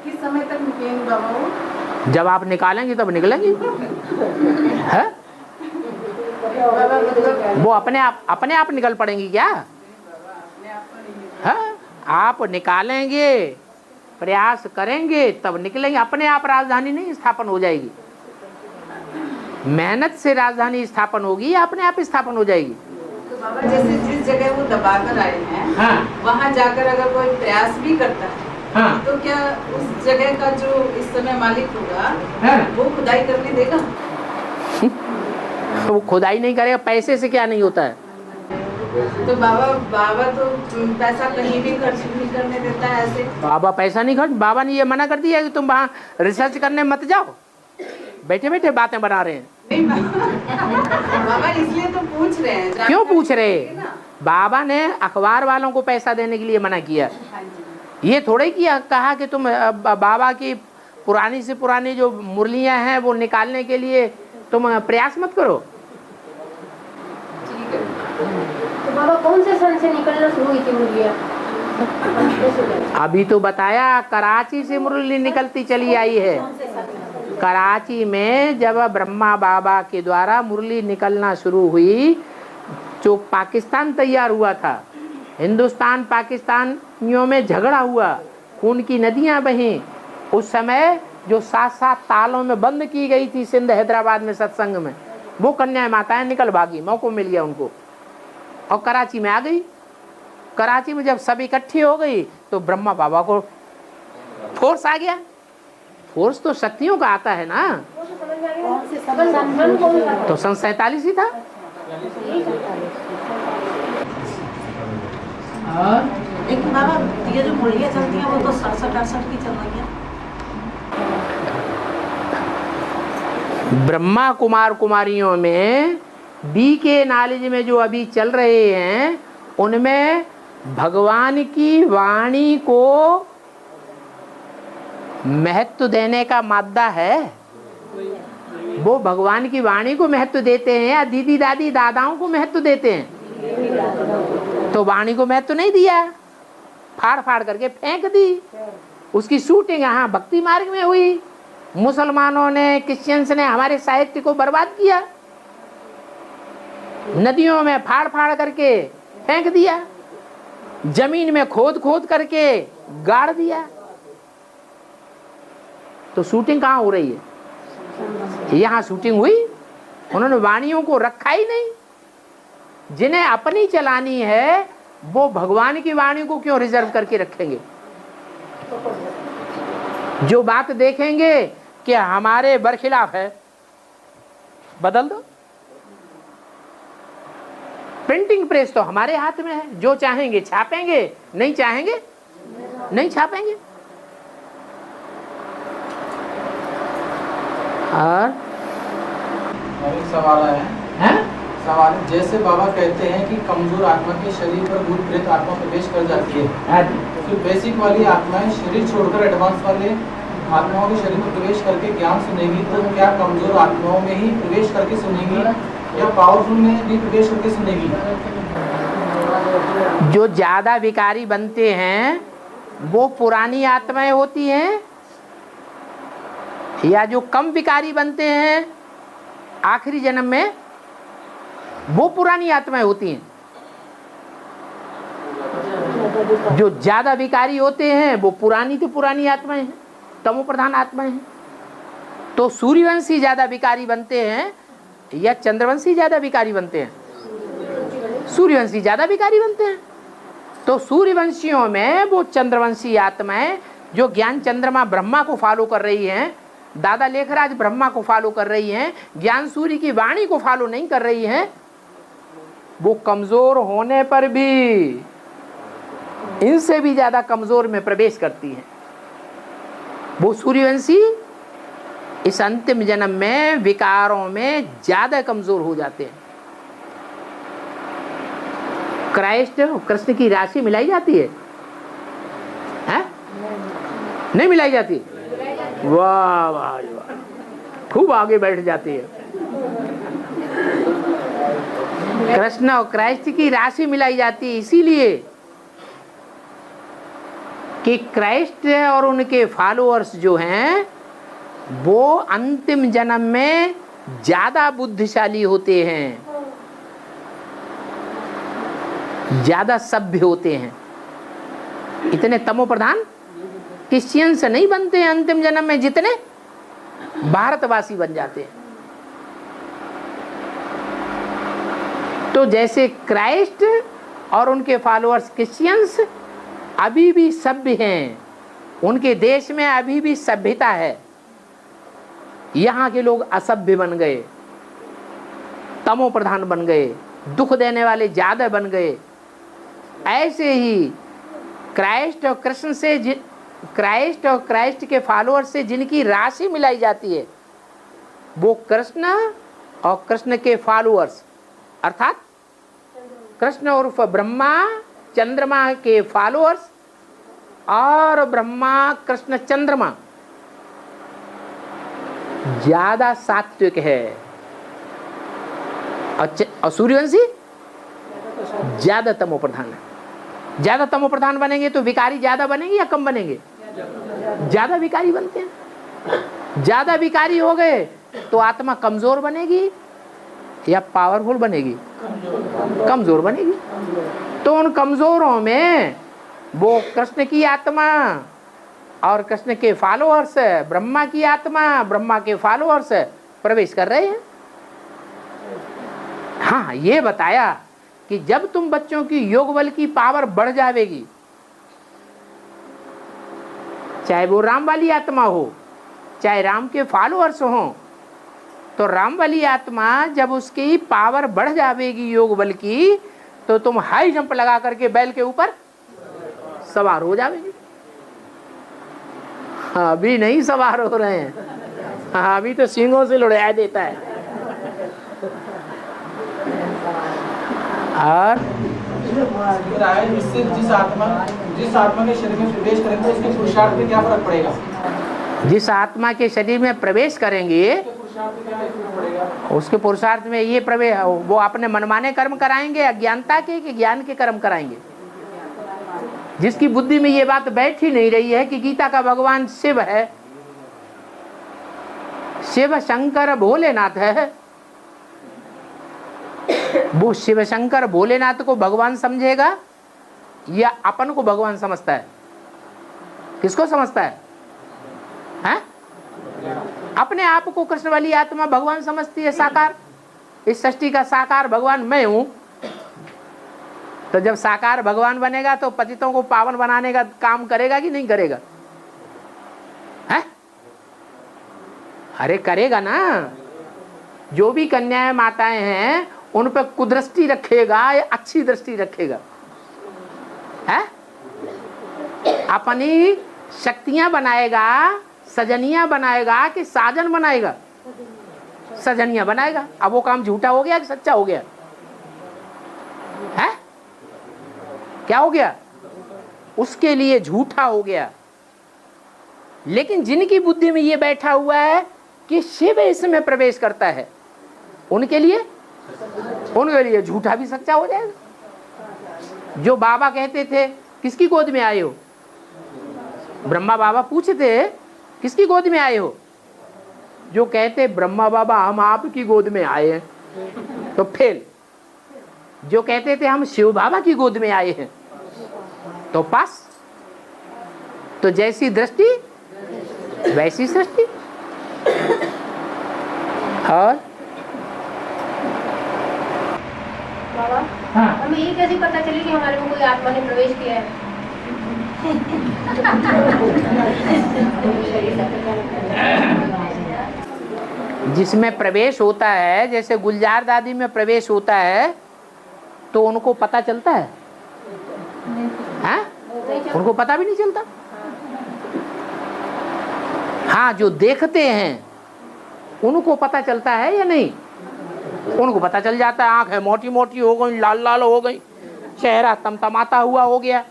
किस समय तक निकलेंगे बाबा वो? जब आप निकालेंगे तब निकलेंगी। है? वो अपने आप निकल पड़ेंगी क्या? है? आप निकालेंगे, प्रयास करेंगे तब निकलेंगे। अपने आप राजधानी नहीं स्थापन हो जाएगी, मेहनत से राजधानी स्थापन होगी, अपने आप स्थापन हो जाएगी। तो बाबा जैसे जिस जगह वो दबाकर आए हैं, हाँ, वहाँ जाकर अगर कोई प्रयास भी करता है, हाँ, तो क्या उस जगह का जो इस समय मालिक होगा, हाँ, वो खुदाई करने देगा? वो खुदाई नहीं करेगा, पैसे से क्या नहीं होता है। तो बाबा तो पैसा कहीं भी खर्च नहीं करने देता है ऐसे। बाबा पैसा नहीं खर्च, बाबा ने ये मना कर दिया कि तुम वहाँ रिसर्च करने मत जाओ, बैठे बैठे बातें बना रहे हैं। बाबा इसलिए तो पूछ रहे हैं। क्यों पूछ रहे? बाबा ने अखबार वालों को पैसा देने के लिए मना किया। ये थोड़े किया कहा कि तुम बाबा की पुरानी से पुरानी जो मुरलियां हैं वो निकालने के लिए तुम प्रयास मत करो। तो बाबा कौन से सन से निकलना शुरू हुई थी मुरलियां? अभी तो बताया, कराची से मुरली निकलती चली आई है। कराची में जब ब्रह्मा बाबा के द्वारा मुरली निकलना शुरू हुई, जो पाकिस्तान तैयार हुआ था, हिंदुस्तान पाकिस्तानियों में झगड़ा हुआ, खून की नदियां बहीं, उस समय जो 7-7 तालों में बंद की गई थी सिंध हैदराबाद में सत्संग में, वो कन्या माताएं निकल भागी, मौका मिल गया उनको और कराची में आ गई। कराची में जब सब इकट्ठी हो गई तो ब्रह्मा बाबा को फोर्स आ गया। फोर्स तो शक्तियों का आता है ना, तो सन 47 ही था। लेकिन बाबा ये जो मुरलियां चलती हैं वो तो 67-68 की चल रही है। ब्रह्मा कुमार कुमारियों में BK नॉलेज में जो अभी चल रहे हैं, उनमें भगवान की वाणी को महत्व देने का मादा है। वो भगवान की वाणी को महत्व देते हैं या दीदी दादी दादाओं को महत्व देते हैं? तो वाणी को महत्व नहीं दिया, फाड़ फाड़ करके फेंक दी। उसकी शूटिंग यहाँ भक्ति मार्ग में हुई। मुसलमानों ने, क्रिश्चियंस ने हमारे साहित्य को बर्बाद किया, नदियों में फाड़ फाड़ करके फेंक दिया, जमीन में खोद खोद करके गाड़ दिया। तो शूटिंग कहाँ हो रही है? यहाँ शूटिंग हुई। उन्होंने वाणियों को रखा ही नहीं। जिन्हें अपनी चलानी है वो भगवान की वाणी को क्यों रिजर्व करके रखेंगे? जो बात देखेंगे कि हमारे बरखिलाफ है, बदल दो। प्रिंटिंग प्रेस तो हमारे हाथ में है, जो चाहेंगे छापेंगे, नहीं चाहेंगे नहीं छापेंगे। और एक सवाल है, सवाल जैसे बाबा कहते हैं कि कमजोर आत्मा के शरीर पर भूत प्रेत आत्मा प्रवेश कर जाती है, फिर बेसिक वाली आत्माएं शरीर छोड़कर एडवांस वाले आत्माओं के शरीर में प्रवेश करके ज्ञान सुनेगी, तो क्या कमजोर आत्माओं में ही प्रवेश करके सुनेगी या पावरफुल में भी प्रवेश करके सुनेगी? जो ज्यादा विकारी बनते हैं वो पुरानी आत्माएं होती हैं, या जो कम विकारी बनते हैं आखिरी जन्म में वो पुरानी आत्माएं होती हैं? जो ज्यादा विकारी होते हैं वो पुरानी तो पुरानी आत्माएं हैं, तमो प्रधान आत्माएं हैं। तो सूर्यवंशी ज्यादा विकारी बनते हैं या चंद्रवंशी ज्यादा विकारी बनते हैं? सूर्यवंशी ज्यादा विकारी बनते हैं। तो सूर्यवंशियों में वो चंद्रवंशी आत्माएं जो ज्ञान चंद्रमा ब्रह्मा को फॉलो कर रही हैं, दादा लेखराज ब्रह्मा को फॉलो कर रही हैं, ज्ञान सूर्य की वाणी को फॉलो नहीं कर रही हैं, वो कमजोर होने पर भी इनसे भी ज्यादा कमजोर में प्रवेश करती हैं। वो सूर्यवंशी इस अंतिम जन्म में विकारों में ज्यादा कमजोर हो जाते हैं। क्राइस्ट कृष्ण की राशि मिलाई जाती है? नहीं मिलाई जाती? वाह वाह वाह, खूब आगे बैठ जाती है। कृष्ण और क्राइस्ट की राशि मिलाई जाती है इसीलिए कि क्राइस्ट और उनके फॉलोअर्स जो हैं वो अंतिम जन्म में ज्यादा बुद्धिशाली होते हैं, ज्यादा सभ्य होते हैं। इतने तमो प्रधान क्रिश्चियन से नहीं बनते हैं अंतिम जन्म में जितने भारतवासी बन जाते हैं। तो जैसे क्राइस्ट और उनके फॉलोअर्स क्रिश्चियंस अभी भी सभ्य हैं, उनके देश में अभी भी सभ्यता है, यहाँ के लोग असभ्य बन गए, तमो प्रधान बन गए, दुख देने वाले ज्यादा बन गए। ऐसे ही क्राइस्ट और कृष्ण से क्राइस्ट और क्राइस्ट के फॉलोअर से जिनकी राशि मिलाई जाती है वो कृष्ण और कृष्ण के फॉलोअर्स अर्थात कृष्ण उर्फ ब्रह्मा चंद्रमा के फॉलोअर्स और ब्रह्मा कृष्ण चंद्रमा ज्यादा सात्विक है और सूर्यवंशी ज्यादा तमो प्रधान है। ज्यादा तमो प्रधान बनेंगे तो विकारी ज्यादा बनेंगे या कम बनेंगे? ज्यादा विकारी बनते हैं। ज्यादा विकारी हो गए तो आत्मा कमजोर बनेगी या पावरफुल बनेगी? कमजोर बनेगी। तो उन कमजोरों में वो कृष्ण की आत्मा और कृष्ण के फॉलोअर्स, ब्रह्मा की आत्मा, ब्रह्मा के फॉलोअर्स प्रवेश कर रहे हैं। हाँ, ये बताया कि जब तुम बच्चों की योग बल की पावर बढ़ जाएगी, चाहे वो राम वाली आत्मा हो चाहे राम के फॉलोअर्स हो, तो राम वाली आत्मा जब उसकी पावर बढ़ जाएगी योग बल की, तो तुम हाई जंप लगा करके बैल के ऊपर सवार हो जाओगे। अभी नहीं सवार हो रहे हैं, हाँ, अभी तो सींगों से लुढ़ा देता है। और इससे जिस आत्मा के शरीर में प्रवेश करेंगे उसके पुरुषार्थ में क्या फर्क पड़ेगा? जिस आत्मा के शरीर में प्रवेश करेंगे उसके पुरुषार्थ में ये प्रवेश, वो अपने मनमाने कर्म कराएंगे अज्ञानता के कि ज्ञान के कर्म कराएंगे? जिसकी बुद्धि में ये बात बैठ ही नहीं रही है कि गीता का भगवान शिव है, शिव शंकर भोलेनाथ है, वो शिव शंकर भोलेनाथ को भगवान समझेगा या अपन को भगवान समझता है? किसको समझता है? हैं? अपने आप को कृष्ण वाली आत्मा भगवान समझती है, साकार। इस सृष्टि का साकार भगवान मैं हूं। तो जब साकार भगवान बनेगा तो पतितों को पावन बनाने का काम करेगा कि नहीं करेगा? है? अरे करेगा ना। जो भी कन्याएं माताएं हैं उन पर कुदृष्टि रखेगा या अच्छी दृष्टि रखेगा? है? अपनी शक्तियां बनाएगा, सजनियां बनाएगा कि साजन बनाएगा? सजनियां बनाएगा। अब वो काम झूठा हो गया कि सच्चा हो गया? है? क्या हो गया? उसके लिए झूठा हो गया। लेकिन जिनकी बुद्धि में ये बैठा हुआ है कि शिव इसमें प्रवेश करता है, उनके लिए झूठा भी सच्चा हो जाएगा। जो बाबा कहते थे किसकी गोद में आए हो, ब्रह्मा बाबा पूछते किसकी गोद में आए हो, जो कहते ब्रह्मा बाबा हम आपकी गोद में आए हैं तो फेल। जो कहते थे हम शिव बाबा की गोद में आए हैं तो पास। तो जैसी दृष्टि वैसी सृष्टि। और बाबा, हाँ, हमें ये कैसे पता चले कि हमारे में कोई आत्मा ने प्रवेश किया है? जिसमें प्रवेश होता है, जैसे गुलजार दादी में प्रवेश होता है, तो उनको पता चलता है? हाँ? उनको पता भी नहीं चलता। हाँ, जो देखते हैं उनको पता चलता है या नहीं? उनको पता चल जाता है। आंखें मोटी मोटी हो गई, लाल लाल हो गई, चेहरा तमतमाता हुआ हो गया।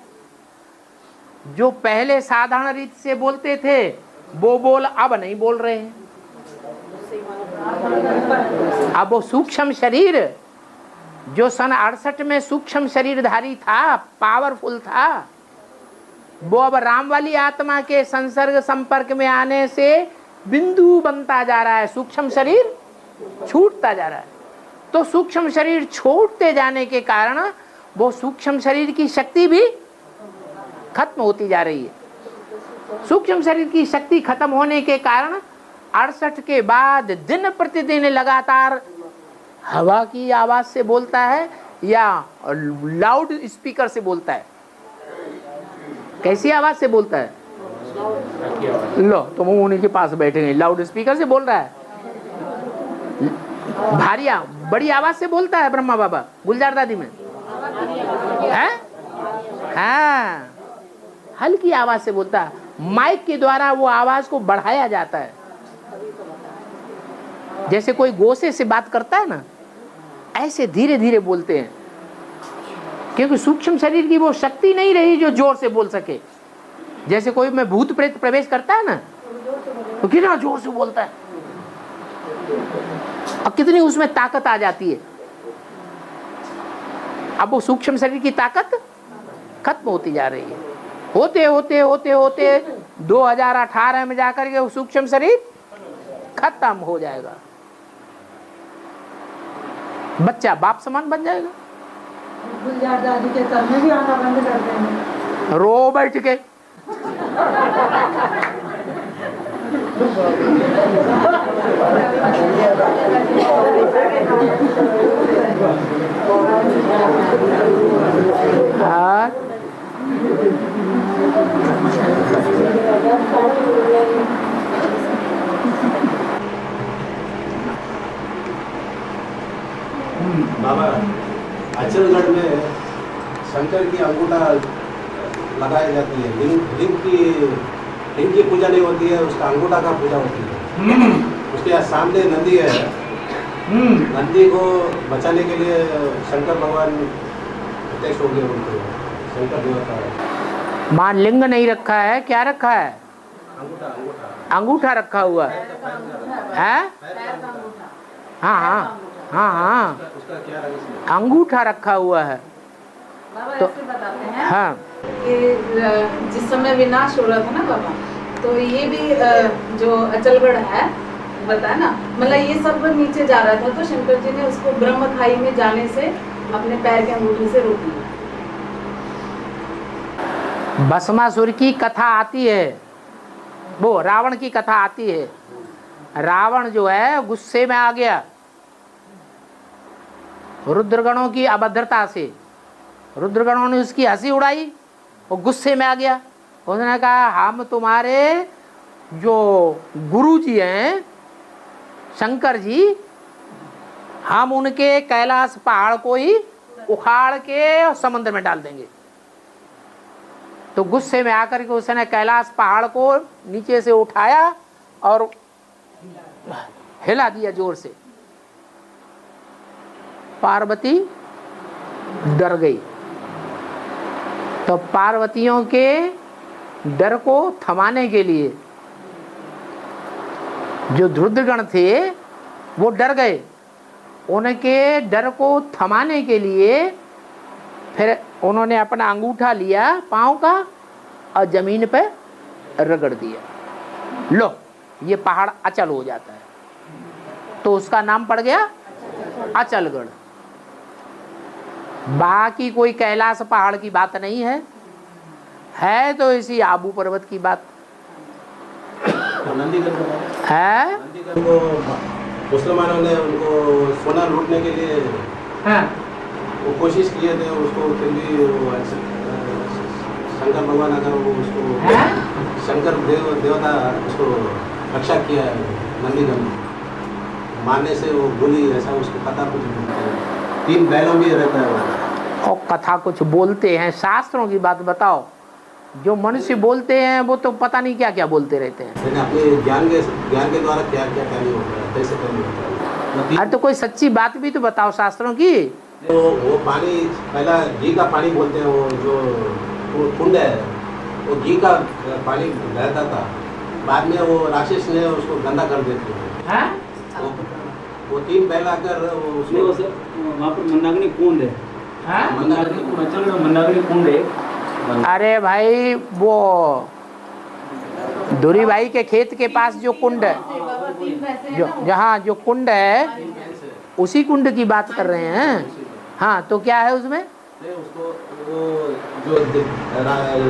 जो पहले साधारण रीत से बोलते थे वो बोल अब नहीं बोल रहे हैं। अब वो सूक्ष्म शरीर जो सन 68 में सूक्ष्म शरीरधारी था, पावरफुल था, वो अब राम वाली आत्मा के संसर्ग संपर्क में आने से बिंदु बनता जा रहा है। सूक्ष्म शरीर छूटता जा रहा है। तो सूक्ष्म शरीर छोड़ते जाने के कारण वो सूक्ष्म शरीर की शक्ति भी खत्म होती जा रही है। सूक्ष्म शरीर की शक्ति खत्म होने के कारण 68 के बाद दिन प्रतिदिन लगातार हवा की आवाज से बोलता है या लाउड स्पीकर से बोलता है। कैसी आवाज से बोलता है? लो तुम उन्हीं के पास बैठे हैं, लाउड स्पीकर से बोल रहा है। भारी बड़ी आवाज से बोलता है ब्रह्मा बाबा गुलजार दादी में है? हाँ, हल्की आवाज से बोलता है। माइक के द्वारा वो आवाज को बढ़ाया जाता है। जैसे कोई गोसे से बात करता है ना, ऐसे धीरे धीरे बोलते हैं, क्योंकि सूक्ष्म शरीर की वो शक्ति नहीं रही जो जोर से बोल सके। जैसे कोई में भूत प्रेत प्रवेश करता है ना, तो कितना जोर से बोलता है और कितनी उसमें ताकत आ जाती है। अब वो सूक्ष्म शरीर की ताकत खत्म होती जा रही है। होते होते होते होते 2018 में जाकर के वो सूक्ष्म शरीर खत्म हो जाएगा, बच्चा बाप समान बन जाएगा। गुलजार दादी के घर में भी आना बंद कर देंगे, रो बैठ के। बाबा, अचलगढ़ में शंकर की अंगूठा लगाई जाती है। लिंग की पूजा नहीं होती है, उसका अंगूठा का पूजा होती है। उसके सामने नदी है, नदी को बचाने के लिए शंकर भगवान प्रत्यक्ष हो गए। उनको शंकर देवता मां लिंग नहीं रखा है, क्या रखा है? अंगूठा रखा हुआ है। हाँ हाँ हाँ हाँ, अंगूठा रखा हुआ है। तो बताते हैं हाँ, कि जिस समय विनाश हो रहा था ना बाबा, तो ये भी जो अचलगढ़ है बताया ना, मतलब ये सब नीचे जा रहा था, तो शंकर जी ने उसको ब्रह्म खाई में जाने से अपने पैर के अंगूठे से रोक लिया। भस्मासुर की कथा आती है, वो रावण की कथा आती है। रावण जो है गुस्से में आ गया रुद्रगणों की अभद्रता से। रुद्रगणों ने उसकी हंसी उड़ाई, वो गुस्से में आ गया। उसने कहा हम तुम्हारे जो गुरु जी हैं शंकर जी, हम उनके कैलाश पहाड़ को ही उखाड़ के समुद्र में डाल देंगे। तो गुस्से में आकर के उसने कैलाश पहाड़ को नीचे से उठाया और हिला दिया जोर से। पार्वती डर गई। तो पार्वतियों के डर को थमाने के लिए जो रुद्रगण थे वो डर गए। उनके डर को थमाने के लिए फिर उन्होंने अपना अंगूठा लिया पांव का और जमीन पे रगड़ दिया। लो, ये पहाड़ अचल हो जाता है। तो उसका नाम पड़ गया अचलगढ़। बाकी कोई कैलाश पहाड़ की बात नहीं है तो इसी आबू पर्वत की बात है। मुसलमानों ने उनको सोना लूटने के लिए वो कोशिश किए थे, उसको फिर भी शंकर भगवान अगर वो उसको शंकर देवता उसको रक्षा किया नंदीगण मारने से वो बोली, ऐसा उसको पता कुछ नहीं। 3 बैलों में रहता है वो। और कथा कुछ बोलते हैं, शास्त्रों की बात बताओ। जो मनुष्य बोलते हैं वो तो पता नहीं क्या क्या बोलते रहते हैं। अपने ज्ञान के द्वारा क्या क्या नहीं होता है, कैसे नहीं होता है। अरे तो कोई सच्ची बात भी तो बताओ शास्त्रों की। तो वो पानी पहला घी का पानी बोलते हैं, वो जो वो कुंड है वो घी का पानी बहता था। बाद में वो राक्षस ने उसको गंदा कर देते हैं। वो 3 बैल आकर वहाँ पर मंदाकिनी कुंड है। मंदाकिनी कुंड है। अरे भाई वो धुरी भाई के खेत के पास जो कुंड है, जो जहाँ जो कुंड है उसी कुंड की बात कर रहे हैं। हाँ, तो क्या है उसमें? उसको वो जो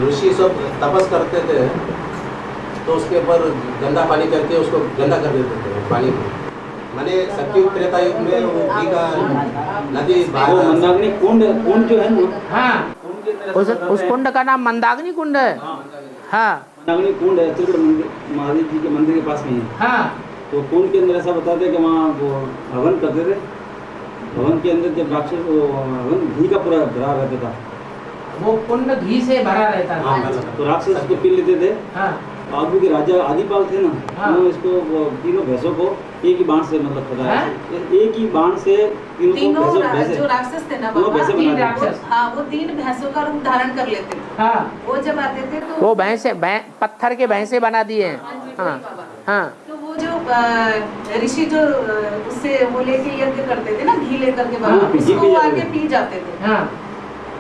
ऋषि सब तपस करते थे तो उसके ऊपर गंदा पानी करके उसको गंदा कर देते थे पानी को। माने सतयुग त्रेता युग में वो घी का नदी मंदाकिनी कुंड जो है ना, हाँ, उस कुंड का नाम मंदाकिनी कुंड है। हाँ, मंदाकिनी कुंड है, महादेव जी के मंदिर के पास में है। हाँ, तो कुंड के अंदर ऐसा बताते हैं कि वहाँ वो हवन करते थे। हवन के अंदर जब राक्षस हवन घी का पूरा भरा रहता था, वो कुंड घी से भरा रहता था। तो राक्षस इसको पी लेते थे। हाँ, आगू के राजा आदिपाल थे ना, उन्होंने इसको तीनों भैंसों को एक ही बाण से मतलब पता है, एक ही बाण से तीनों जो राक्षस थे ना बाबा, तीन राक्षस, हाँ वो 3 भैंसों का रूप धारण कर लेते थे। हाँ वो जब आते थे तो वो भैंसे पत्थर के भैंसे बना दिए हैं। हाँ हाँ तो वो जो ऋषि जो उससे वो लेके यज्ञ करते थे ना, घी लेकर के बाबा, उसको वो आके पी जाते थे। हाँ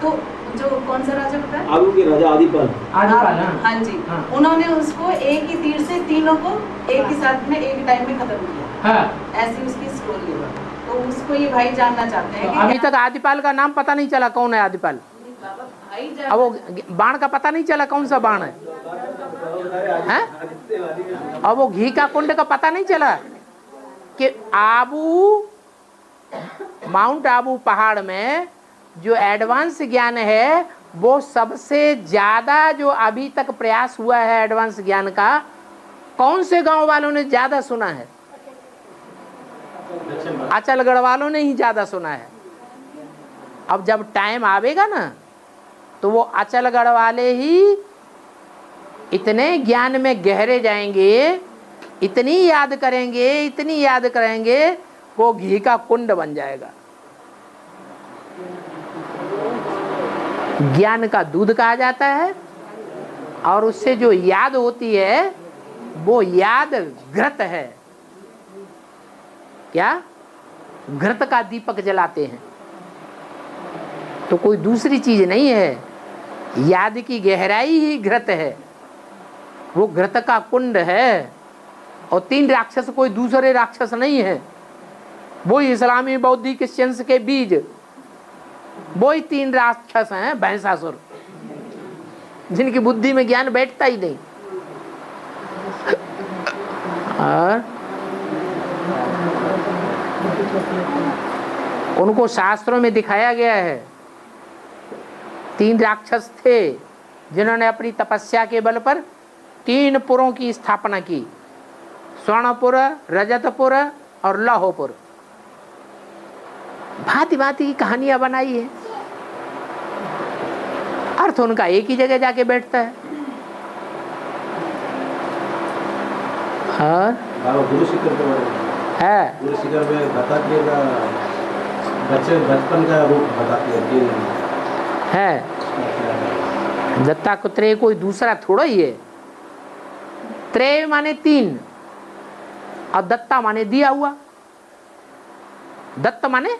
तो जो कौन सा राजा बताया, आगू के राजा आदिपाल। हाँ जी, उन्होंने उसको एक ही तीर से तीनों को एक ही साथ में एक टाइम में खत्म किया। हाँ ऐसी उसकी स्टोरी है। तो उसको ये भाई जानना चाहते हैं कि अभी तक आदिपाल का नाम पता नहीं चला कौन है आदिपाल। भाई अब वो बाण का पता नहीं चला कौन सा बाण है, हैं? अब वो घी का कुंड का पता नहीं चला कि माउंट आबू पहाड़ में जो एडवांस ज्ञान है वो सबसे ज्यादा जो अभी तक प्रयास हुआ है एडवांस ज्ञान का, कौन से गांव वालों ने ज्यादा सुना है? अचलगढ़ वालों ने ही ज्यादा सुना है। अब जब टाइम आवेगा ना तो वो अचलगढ़ वाले ही इतने ज्ञान में गहरे जाएंगे, इतनी याद करेंगे वो घी का कुंड बन जाएगा। ज्ञान का दूध कहा जाता है, और उससे जो याद होती है वो याद घृत है। क्या? घृत का दीपक जलाते हैं, तो कोई दूसरी चीज नहीं है, याद की गहराई ही घृत है, वो घृत का कुंड है। और 3 राक्षस कोई दूसरे राक्षस नहीं है, वो इस्लामी बौद्धिक क्रिश्चियंस के बीज, वो ही 3 राक्षस हैं भैंसासुर, जिनकी बुद्धि में ज्ञान बैठता ही नहीं। और उनको शास्त्रों में दिखाया गया है, 3 राक्षस थे जिन्होंने अपनी तपस्या के बल पर 3 पुरों की स्थापना की, स्वर्णपुर, रजतपुर और लौहपुर। भांति भांति की कहानियां बनाई है, अर्थ उनका एक ही जगह जाके बैठता है। और गुरु शिखर के बारे में है, गुरु शिखर में बताइएगा, बचपन का रूप बताती है। दत्तात्रेय कोई दूसरा थोड़ा ही है। त्रय माने 3 और दत्ता माने दिया हुआ। दत्त माने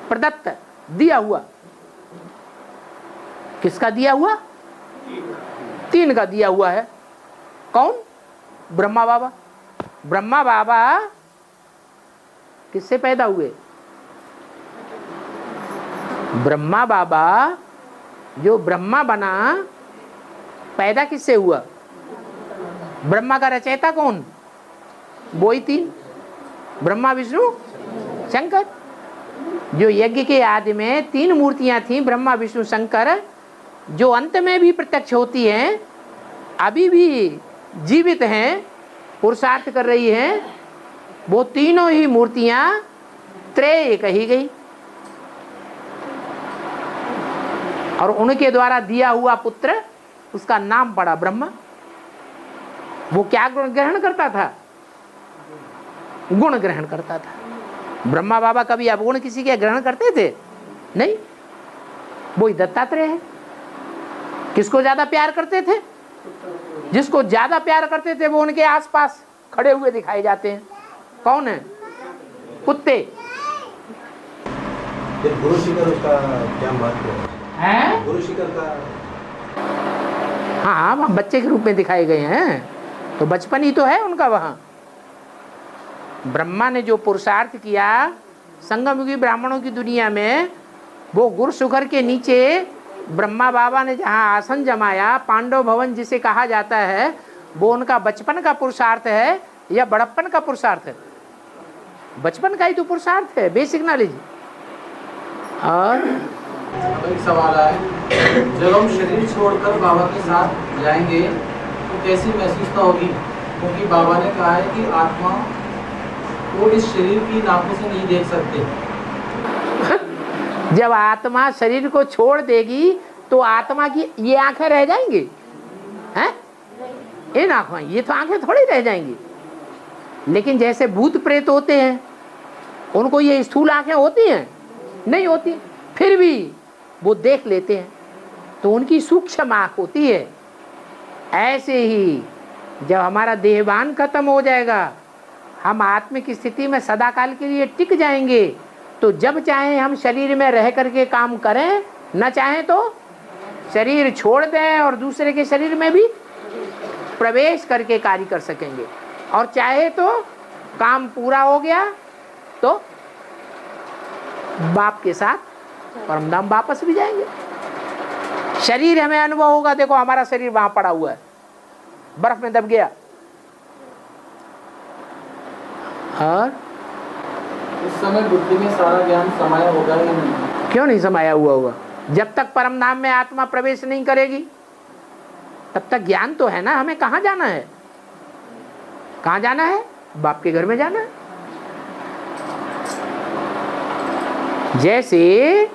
प्रदत्त, दिया हुआ। किसका दिया हुआ? 3 का दिया हुआ है। कौन? ब्रह्मा बाबा। ब्रह्मा बाबा किससे पैदा हुए? ब्रह्मा बाबा जो ब्रह्मा बना, पैदा किससे हुआ? ब्रह्मा का रचयिता कौन? वो ही 3, ब्रह्मा विष्णु शंकर। जो यज्ञ के आदि में 3 मूर्तियां थी, ब्रह्मा विष्णु शंकर, जो अंत में भी प्रत्यक्ष होती हैं, अभी भी जीवित हैं, पुरुषार्थ कर रही हैं, वो तीनों ही मूर्तियां त्रय कही गई। और उनके द्वारा दिया हुआ पुत्र, उसका नाम पड़ा ब्रह्मा। वो क्या ग्रहण करता था? गुण ग्रहण करता था। ब्रह्मा बाबा कभी अवगुण किसी के ग्रहण करते थे? नहीं। वो ही दत्तात्रेय है। किसको ज्यादा प्यार करते थे? जिसको ज्यादा प्यार करते थे वो उनके आसपास खड़े हुए दिखाए जाते हैं। कौन है? कुत्ते। गुरु शिखर उसका क्या महत्व है? गुरु शिखर का हाँ, बच्चे के रूप में दिखाए गए हैं, तो बचपन ही तो है उनका वहां। ब्रह्मा ने जो पुरुषार्थ किया संगम युगी ब्राह्मणों की दुनिया में, वो गुरु शिखर के नीचे ब्रह्मा बाबा ने जहाँ आसन जमाया, पांडव भवन जिसे कहा जाता है, वो उनका बचपन का पुरुषार्थ है या बड़प्पन का पुरुषार्थ है? बचपन का ही तो पुरुषार्थ है, बेसिक नॉलेज। और एक सवाल है, जब हम शरीर छोड़कर बाबा के साथ जाएंगे तो कैसी महसूसता होगी? क्योंकि बाबा ने कहा है कि आत्मा को इस शरीर की आंखों से नहीं देख सकते। जब आत्मा शरीर को छोड़ देगी तो आत्मा की ये आंखें रह जाएंगी? हैं? इन आंखों, ये तो आंखें थोड़ी रह जाएंगी। लेकिन जैसे भूत प्रेत होते हैं, उनको ये स्थूल आंखें होती हैं? नहीं होती, फिर भी वो देख लेते हैं, तो उनकी सूक्ष्म आंख होती है। ऐसे ही जब हमारा देहवान खत्म हो जाएगा, हम आत्मिक स्थिति में सदाकाल के लिए टिक जाएंगे, तो जब चाहे हम शरीर में रह करके काम करें, न चाहे तो शरीर छोड़ दें और दूसरे के शरीर में भी प्रवेश करके कार्य कर सकेंगे। और चाहे तो काम पूरा हो गया तो बाप के साथ परमधाम वापस भी जाएंगे। शरीर हमें अनुभव होगा, देखो हमारा शरीर वहां पड़ा हुआ है, बर्फ में दब गया, और उस समय बुद्धि में सारा ज्ञान समाया होगा या नहीं? क्यों नहीं समाया हुआ होगा? जब तक परमधाम में आत्मा प्रवेश नहीं करेगी तब तक ज्ञान तो है ना। हमें कहाँ जाना है? कहाँ जाना है? बाप के घर में जाना है। जैसे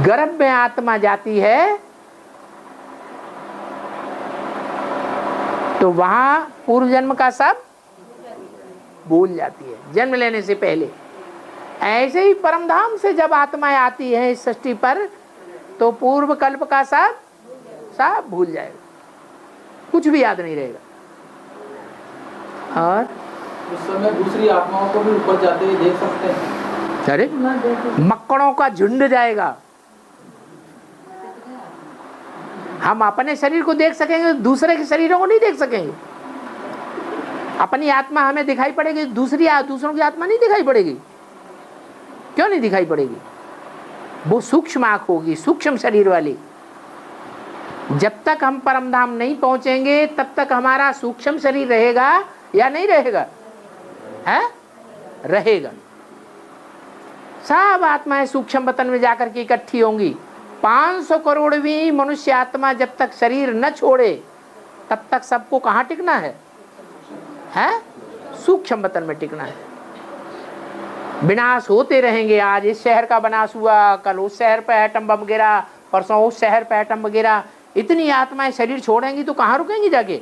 गर्भ में आत्मा जाती है तो वहां पूर्व जन्म का सब भूल जाती है, जन्म लेने से पहले। ऐसे ही परमधाम से जब आत्माएं आती है इस सृष्टि पर, तो पूर्व कल्प का सब भूल जाएगा, कुछ भी याद नहीं रहेगा। और उस समय दूसरी आत्माओं को भी ऊपर जाते हुए देख सकते हैं। अरे मक्कड़ों का झुंड जाएगा। हम अपने शरीर को देख सकेंगे, दूसरे के शरीरों को नहीं देख सकेंगे। अपनी आत्मा हमें दिखाई पड़ेगी, दूसरों की आत्मा नहीं दिखाई पड़ेगी। क्यों नहीं दिखाई पड़ेगी? वो सूक्ष्म आंख होगी, सूक्ष्म शरीर वाली। जब तक हम परमधाम नहीं पहुंचेंगे तब तक हमारा सूक्ष्म शरीर रहेगा या नहीं रहेगा? है, रहेगा। सब आत्माएं सूक्ष्म वतन में जाकर के इकट्ठी होंगी। 500 करोड़वीं मनुष्य आत्मा जब तक शरीर न छोड़े तब तक सबको कहाँ टिकना है? सूक्ष्म वतन में टिकना है। विनाश होते रहेंगे। आज इस शहर का विनाश हुआ, कल उस शहर पर एटम बम गिरा, परसों उस शहर पर एटम बम गिरा। इतनी आत्माएं शरीर छोड़ेंगी तो कहाँ रुकेंगी? जाके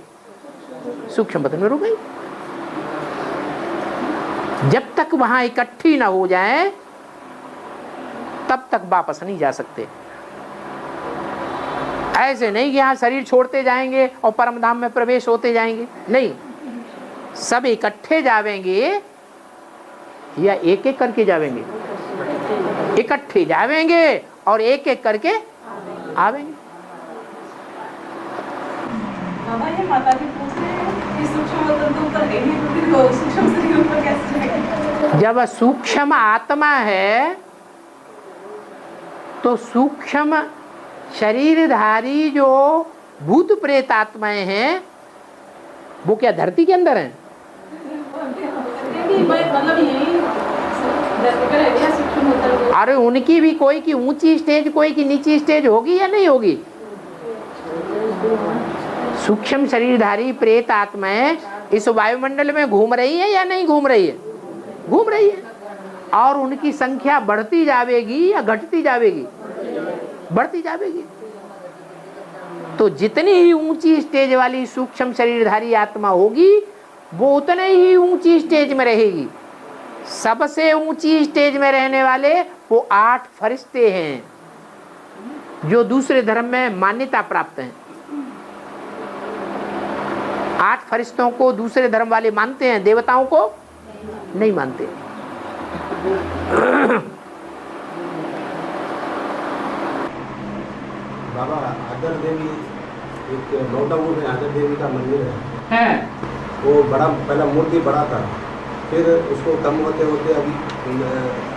सूक्ष्म वतन में रुकेंगी। जब तक वहां इकट्ठी ना हो जाए तब तक वापस नहीं जा सकते। ऐसे नहीं कि यहाँ शरीर छोड़ते जाएंगे और परमधाम में प्रवेश होते जाएंगे, नहीं। सब इकट्ठे जावेंगे या एक एक करके जावेंगे? इकट्ठे जावेंगे और एक एक करके आवेंगे। ये माता जी पूछ रहे हैं कि सूक्ष्म वतन तो ऊपर है ही, तो सूक्ष्म शरीर ऊपर कैसे जाएगा? जब सूक्ष्म आत्मा है तो सूक्ष्म शरीरधारी जो भूत प्रेत आत्माएं हैं वो क्या धरती के अंदर हैं? मतलब यही अरे उनकी भी कोई की ऊंची स्टेज, कोई की नीची स्टेज होगी या नहीं होगी? सूक्ष्म शरीरधारी प्रेत आत्माएं इस वायुमंडल में घूम रही है या नहीं घूम रही है? घूम रही है। और उनकी संख्या बढ़ती जाएगी या घटती जाएगी? बढ़ती जाएगी। तो जितनी ही ऊंची स्टेज वाली सूक्ष्म शरीरधारी आत्मा होगी वो उतने ही ऊंची स्टेज में रहेगी। सबसे ऊंची स्टेज में रहने वाले वो 8 फरिश्ते हैं जो दूसरे धर्म में मान्यता प्राप्त हैं। 8 फरिश्तों को दूसरे धर्म वाले मानते हैं, देवताओं को नहीं मानते। बाबा आदर देवी, एक नौटापुर में आदर देवी का मंदिर है। वो बड़ा, पहला मूर्ति बड़ा था, फिर उसको कम होते होते अभी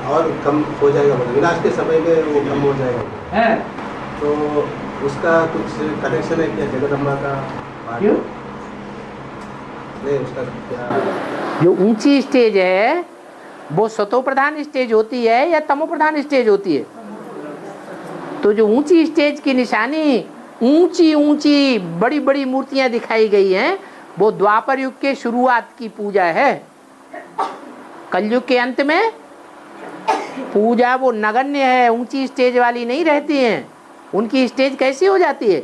और कम हो जाएगा, विनाश के समय में वो कम हो जाएगा। तो उसका कुछ कनेक्शन है क्या जगदम्बा का? क्यों? नहीं, उसका क्या? जो ऊंची स्टेज है वो सतो प्रधान स्टेज होती है या तमो प्रधान स्टेज होती है? तो जो ऊंची स्टेज की निशानी, ऊंची ऊंची बड़ी बड़ी मूर्तियां दिखाई गई हैं, वो द्वापर युग के शुरुआत की पूजा है। कलयुग के अंत में पूजा वो नगण्य है, ऊंची स्टेज वाली नहीं रहती हैं। उनकी स्टेज कैसी हो जाती है?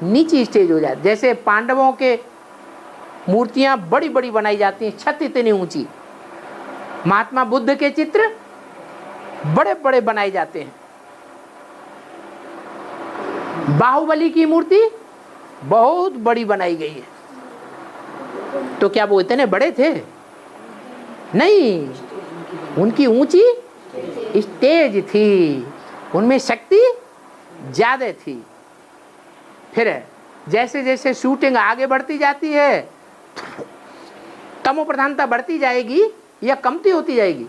नीची स्टेज हो जाती। जैसे पांडवों के मूर्तियां बड़ी बड़ी बनाई जाती हैं, छत इतनी ऊंची। महात्मा बुद्ध के चित्र बड़े बड़े बनाए जाते हैं। बाहुबली की मूर्ति बहुत बड़ी बनाई गई है। तो क्या वो इतने बड़े थे? नहीं, उनकी ऊंची स्टेज थी, उनमें शक्ति ज्यादा थी। फिर जैसे जैसे शूटिंग आगे बढ़ती जाती है, तमो प्रधानता बढ़ती जाएगी या कमती होती जाएगी?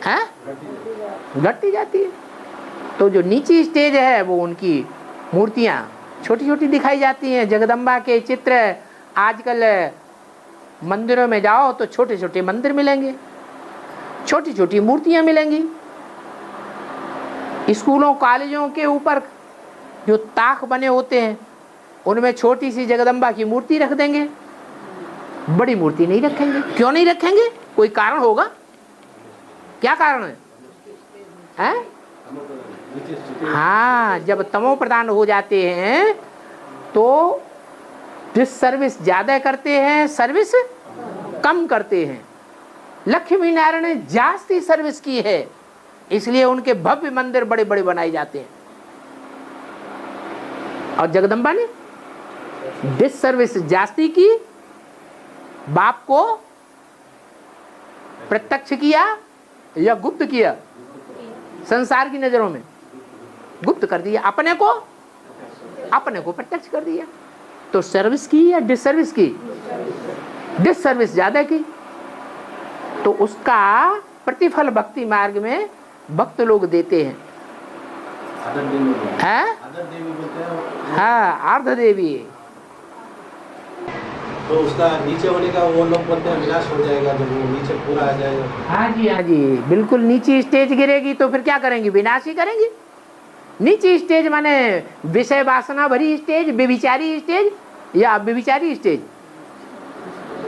हैं? घटती जाती है। तो जो नीची स्टेज है वो उनकी मूर्तियां छोटी छोटी दिखाई जाती हैं। जगदम्बा के चित्र आजकल मंदिरों में जाओ तो छोटे छोटे मंदिर मिलेंगे, छोटी छोटी मूर्तियां मिलेंगी। स्कूलों कॉलेजों के ऊपर जो ताक बने होते हैं उनमें छोटी सी जगदम्बा की मूर्ति रख देंगे, बड़ी मूर्ति नहीं रखेंगे। क्यों नहीं रखेंगे? कोई कारण होगा। क्या कारण है? हैं? हाँ, जब तमो प्रधान हो जाते हैं तो जिस सर्विस ज्यादा करते हैं, सर्विस कम करते हैं। लक्ष्मी नारायण ने जास्ती सर्विस की है, इसलिए उनके भव्य मंदिर बड़े बड़े बनाए जाते हैं। और जगदम्बा ने डिस सर्विस जास्ती की, बाप को प्रत्यक्ष किया या गुप्त किया? संसार की नजरों में गुप्त कर दिया, अपने को प्रत्यक्ष कर दिया। तो सर्विस की या डिस सर्विस की? डिस सर्विस ज्यादा की। तो उसका प्रतिफल भक्ति मार्ग में भक्त लोग देते हैं। हाँ, अर्ध देवी। तो उसका नीचे होने का वो लोग बोलते हैं विनाश हो जाएगा जब वो नीचे पूरा आ जाएगा। हाँ जी, हाँ जी, बिल्कुल। नीची स्टेज गिरेगी तो फिर क्या करेंगे? विनाश ही करेंगे। नीची स्टेज माने विषय वासना भरी स्टेज, व्यभिचारी स्टेज या व्यभिचारी स्टेज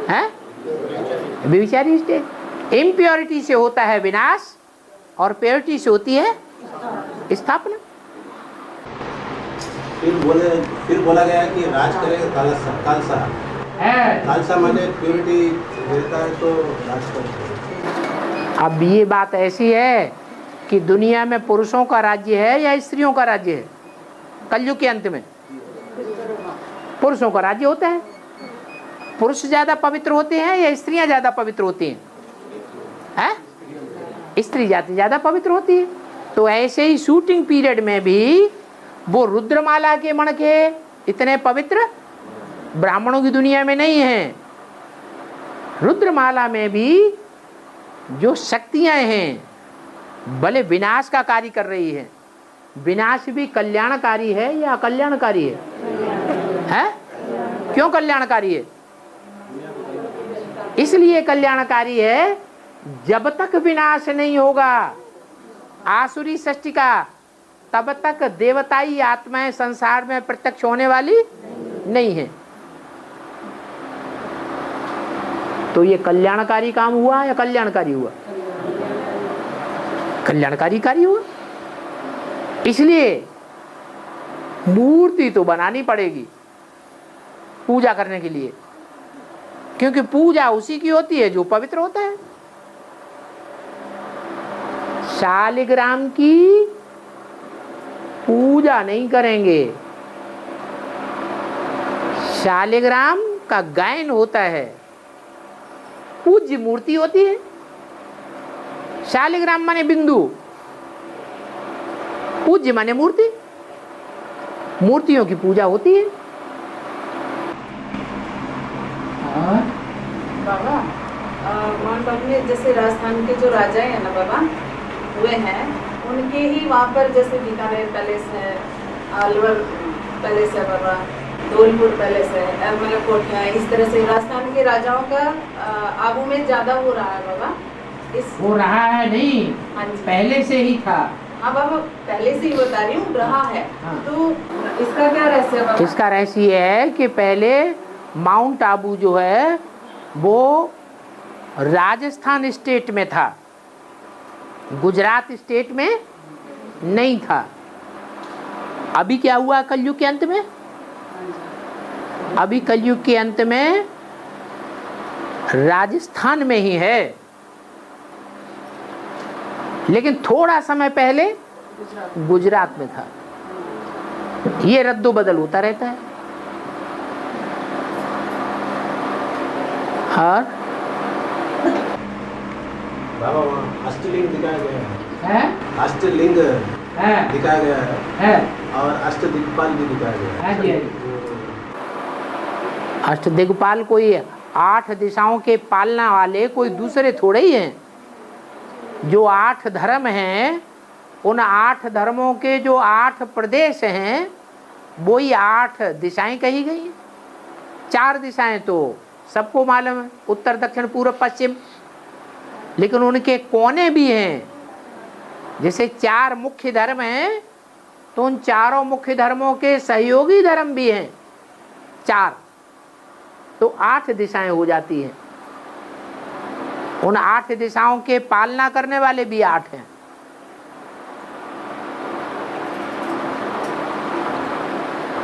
है? व्यभिचारी स्टेज। इम्प्योरिटी से होता है विनाश और प्योरिटी से होती है स्थापना। फिर बोला गया कि राज करेगा खालसा। खालसा माने प्योरिटी देता है तो राज करेगा। अब ये बात ऐसी है कि दुनिया में पुरुषों का राज्य है या स्त्रियों का राज्य है? कलयुग के अंत में पुरुषों का राज्य होता है। पुरुष ज्यादा पवित्र होते हैं या स्त्रियां ज्यादा पवित्र होती हैं? स्त्री जाति ज्यादा पवित्र होती है। तो ऐसे ही शूटिंग पीरियड में भी वो रुद्रमाला के मणके इतने पवित्र ब्राह्मणों की दुनिया में नहीं है। रुद्रमाला में भी जो शक्तियां हैं भले विनाश का कार्य कर रही है, विनाश भी कल्याणकारी है या अकल्याणकारी है? क्यों कल्याणकारी है? इसलिए कल्याणकारी है जब तक विनाश नहीं होगा आसुरी सृष्टि का, तब तक देवताई आत्माएं संसार में प्रत्यक्ष होने वाली नहीं है। तो ये कल्याणकारी काम हुआ या कल्याणकारी हुआ? कल्याणकारी कार्य हुआ। इसलिए मूर्ति तो बनानी पड़ेगी पूजा करने के लिए, क्योंकि पूजा उसी की होती है जो पवित्र होता है। शालिग्राम की पूजा नहीं करेंगे, शालिग्राम का गायन होता है, पूज्य मूर्ति होती है। शालिग्राम माने बिंदु, पूज्य माने मूर्ति, मूर्तियों की पूजा होती है। बाबा माउंट आबू में जैसे राजस्थान के जो राजा हैं ना बाबा हुए हैं, उनके ही वहाँ पर जैसे बीकानेर पैलेस है, अलवर पैलेस है बाबा, धौलपुर पैलेस है, अमरकोट है, इस तरह से राजस्थान के राजाओं का आबू में ज्यादा हो रहा है बाबा। हो रहा है नहीं, हाँ जी, पहले से ही था। हाँ बाबा, पहले से ही बता रही हूँ, रहा है। हाँ। तो इसका क्या रहस्य है बाबा? इसका रहस्य है कि पहले माउंट आबू जो है वो राजस्थान स्टेट में था, गुजरात स्टेट में नहीं था। अभी क्या हुआ कलयुग के अंत में? अभी कलयुग के अंत में राजस्थान में ही है, लेकिन थोड़ा समय पहले गुजरात में था। ये रद्दो बदल होता रहता है। और बाबा वहाँ अष्टलिंग दिखाया गया है, अष्टलिंग दिखाया गया है और अष्टदिक्पाल भी दिखाया गया है। अष्टदिक्पाल कोई 8 दिशाओं के पालना वाले कोई दूसरे थोड़े ही हैं। जो 8 धर्म हैं, उन 8 धर्मों के जो 8 प्रदेश हैं, वो ही 8 दिशाएं कही गई हैं। 4 दिशाएं तो सबको मालूम है, उत्तर दक्षिण पूर्व पश्चिम, लेकिन उनके कोने भी हैं। जैसे 4 मुख्य धर्म हैं, तो उन चारों मुख्य धर्मों के सहयोगी धर्म भी हैं 4, तो 8 दिशाएं हो जाती हैं। उन 8 दिशाओं के पालना करने वाले भी 8 हैं।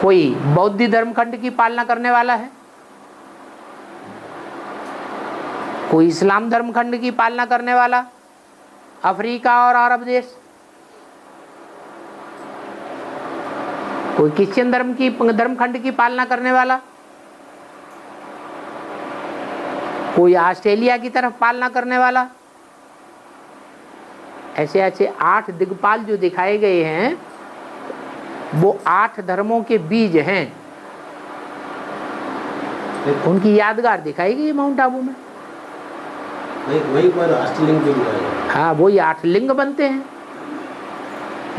कोई बौद्ध धर्म खंड की पालना करने वाला है, कोई इस्लाम धर्म खंड की पालना करने वाला, अफ्रीका और अरब देश, कोई क्रिश्चियन धर्म खंड की पालना करने वाला, कोई ऑस्ट्रेलिया की तरफ पालना करने वाला। ऐसे ऐसे 8 दिग्पाल जो दिखाए गए हैं, वो 8 धर्मों के बीज हैं। उनकी यादगार दिखाई गई माउंट आबू में। वही पर अष्टलिंग भी दिखाया गया। हाँ, वही 8 लिंग बनते हैं।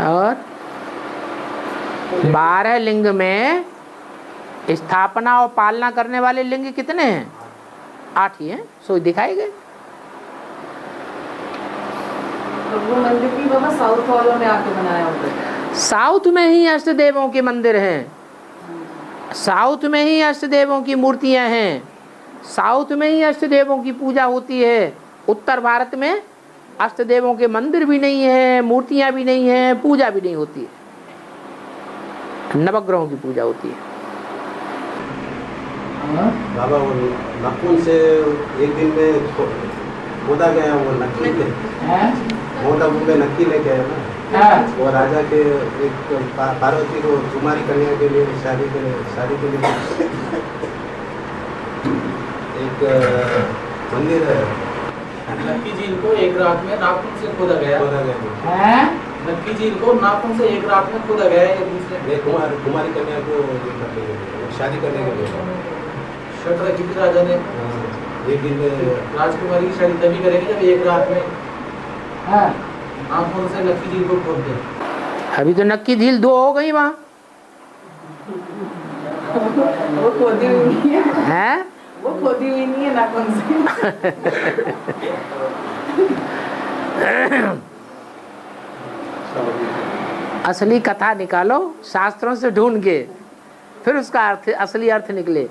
और 12 लिंग में स्थापना और पालना करने वाले लिंग कितने हैं? 8 ही हैं, सो दिखाए गए। तो वो मंदिर भी बाबा साउथ वालों ने आके बनाया होता है। साउथ में ही अष्ट देवों के मंदिर हैं, साउथ में ही अष्ट देवों की मूर्तियां हैं, साउथ में ही अष्ट देवों की पूजा होती है। उत्तर भारत में अष्ट देवों के मंदिर भी नहीं है, मूर्तियां भी नहीं है, पूजा भी नहीं होती है, नवग्रहों की पूजा होती है। बाबा वो नाखून से एक दिन में खोदा गया वो नक्की थे, माउंट आबू में नक्की लेके आया ना, वो राजा के एक पार्वती को कुमारी कन्या के लिए शादी के लिए एक मंदिर है। नक्की झील को एक रात में नाखून से खोदा गया। नक्की झील को नाखून से एक रात में खोदा गया है। दूसरे कुमारी कन्या को शादी करने के लिए शर्त रखी थी राजा ने, एक दिन राजकुमारी की शादी तभी करेंगे जब एक रात में नाखून से नक्की झील को खोद दे। अभी तो नक्की झील 2 हो गई वहाँ। वो खोदी हुई नहीं है, हैं? वो खोदी हुई नहीं है नाखून से। असली कथा निकालो शास्त्रों से ढूंढ के, फिर उसका अर्थ, असली अर्थ निकले।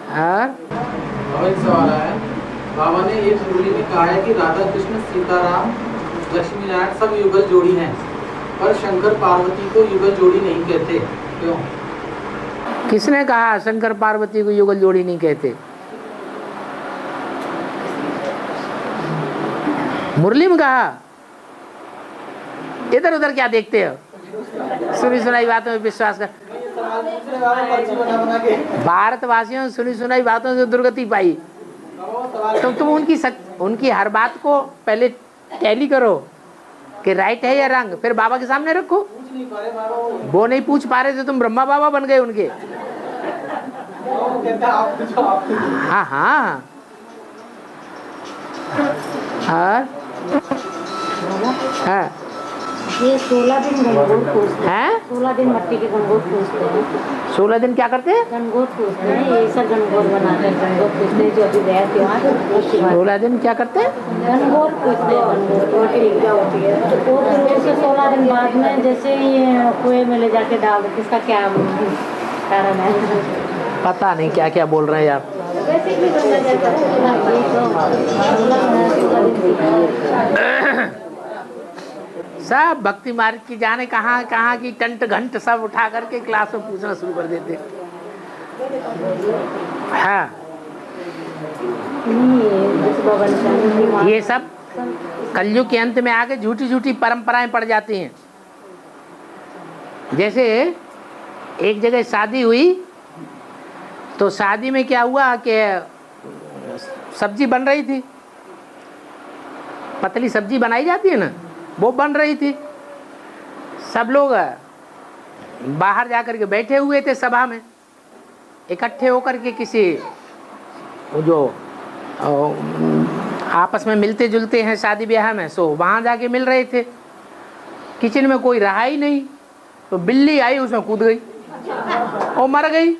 और एक सवाल है, बाबा ने ये मुरली में कहा है कि राधा कृष्ण सीताराम लक्ष्मी नारायण सब युगल जोड़ी हैं, पर शंकर पार्वती को युगल जोड़ी नहीं कहते, क्यों? किसने कहा शंकर पार्वती को युगल जोड़ी नहीं कहते? मुरली में कहा? इधर उधर क्या देखते हो? सुनी सुनाई बातों में विश्वास कर। भारतवासियों सुनी सुनाई बातों से दुर्गति पाई, तो तुम उनकी हर बात को पहले टैली करो कि राइट है या रंग, फिर बाबा के सामने रखो। वो नहीं पूछ पा रहे थे, तुम ब्रह्मा बाबा बन गए उनके। हाँ हाँ हाँ, ये 16 दिन गणगौर पूजते हैं। हैं? 16 दिन मट्टी के गणगौर पूजते हैं। 16 दिन क्या करते हैं? गणगौर पूजते हैं, ये सब गणगौर बनाते हैं, गणगौर पूजते हैं। जो अभी गया त्योहार 16 दिन क्या करते हैं? गणगौर पूजते हैं। गणगौर क्या होती है? वो फिर उसे 16 दिन बाद में जैसे ये कुएं में ले जाके डाल देते, इसका क्या कारण है? पता नहीं क्या क्या बोल रहे हैं आप। वैसे भी बोला जाता है। सब भक्ति मार्ग की जाने कहाँ कहाँ की टंट घंट सब उठा करके क्लास में पूछना शुरू कर देते। हाँ, ये सब कलयुग के अंत में आके झूठी झूठी परंपराएं पड़ जाती हैं। जैसे एक जगह शादी हुई तो शादी में क्या हुआ कि सब्जी बन रही थी, पतली सब्जी बनाई जाती है ना, वो बन रही थी। सब लोग बाहर जाकर के बैठे हुए थे, सभा में इकट्ठे होकर के किसी जो आपस में मिलते जुलते हैं शादी ब्याह में, सो वहाँ जाके मिल रहे थे। किचन में कोई रहा ही नहीं, तो बिल्ली आई, उसमें कूद गई और मर गई।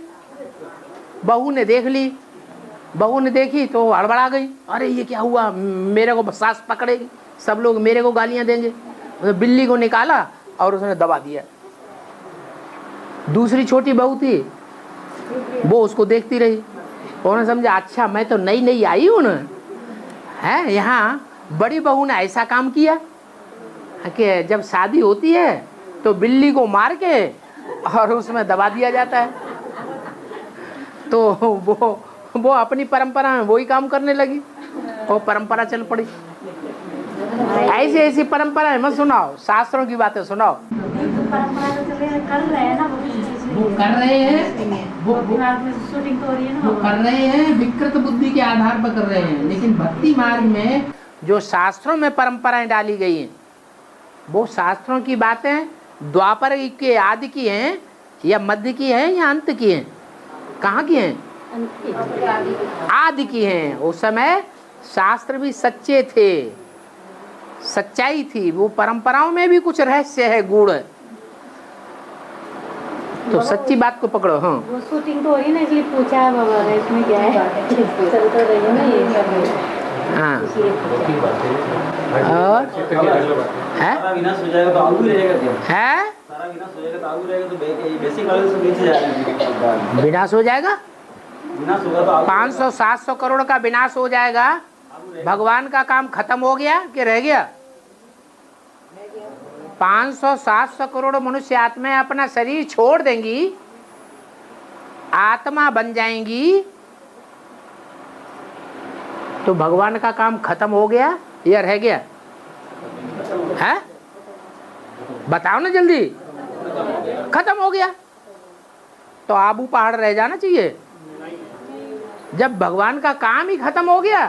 बहू ने देख ली, बहू ने देखी तो हड़बड़ा गई, अरे ये क्या हुआ, मेरे को सास पकड़ेगी, सब लोग मेरे को गालियां देंगे। तो बिल्ली को निकाला और उसने दबा दिया। दूसरी छोटी बहू थी, वो उसको देखती रही। उन्होंने समझा अच्छा मैं तो नई नई आई हूँ ना, है यहाँ बड़ी बहू ने ऐसा काम किया कि जब शादी होती है तो बिल्ली को मार के और उसमें दबा दिया जाता है। तो वो अपनी परंपरा में वही काम करने लगी और परंपरा चल पड़ी। ऐसी ऐसी परंपराएं मत सुनाओ, शास्त्रों की बातें सुनाओ। परंपरा तो चले कर रहे हैं ना, वो कर रहे हैं, वो शूटिंग तो हो रही है ना, वो कर रहे हैं, विकृत बुद्धि के आधार पर कर रहे हैं। लेकिन भक्ति मार्ग में जो शास्त्रों में परंपराएं डाली गई हैं, वो शास्त्रों की बातें द्वापर के आदि की हैं या मध्य की हैं या अंत की हैं? कहाँ की हैं? आदि की हैं। उस समय शास्त्र भी सच्चे थे, सच्चाई थी। वो परंपराओं में भी कुछ रहस्य है, गुण है। तो सच्ची बात को पकड़ो। हाँ, वो शूटिंग तो हो रही है ना, इसलिए पूछा है बाबा, इसमें क्या है, चल तो रही है ना ये। हाँ, और है विनाश हो जाएगा तो आगू रहेगा क्या? है सारा विनाश हो जाएगा तो आगू रहेगा, तो बेसिक वाले से नीचे जाएगा। विनाश हो जाएगा, विनाश होगा तो 500-700 करोड़ का विनाश हो जाएगा। भगवान का काम खत्म हो गया कि रह गया? 500-700 करोड़ मनुष्य आत्माएं अपना शरीर छोड़ देंगी, आत्मा बन जाएंगी, तो भगवान का काम खत्म हो गया या रह गया? है, बताओ ना जल्दी। खत्म हो गया तो आबू पहाड़ रह जाना चाहिए। जब भगवान का काम ही खत्म हो गया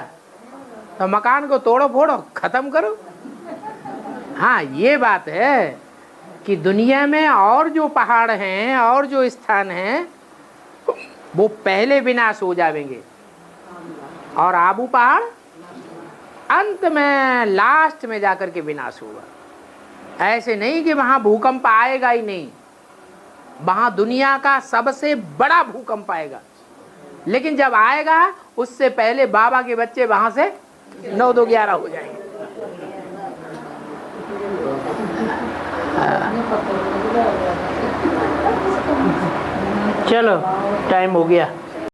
तो मकान को तोड़ो फोड़ो, खत्म करो। हाँ, ये बात है कि दुनिया में और जो पहाड़ हैं और जो स्थान हैं वो पहले विनाश हो जाएंगे, और आबू पहाड़ अंत में लास्ट में जाकर के विनाश होगा। ऐसे नहीं कि वहां भूकंप आएगा ही नहीं, वहां दुनिया का सबसे बड़ा भूकंप आएगा। लेकिन जब आएगा उससे पहले बाबा के बच्चे वहां से 9-2-11 हो जाएंगे। चलो टाइम हो गया।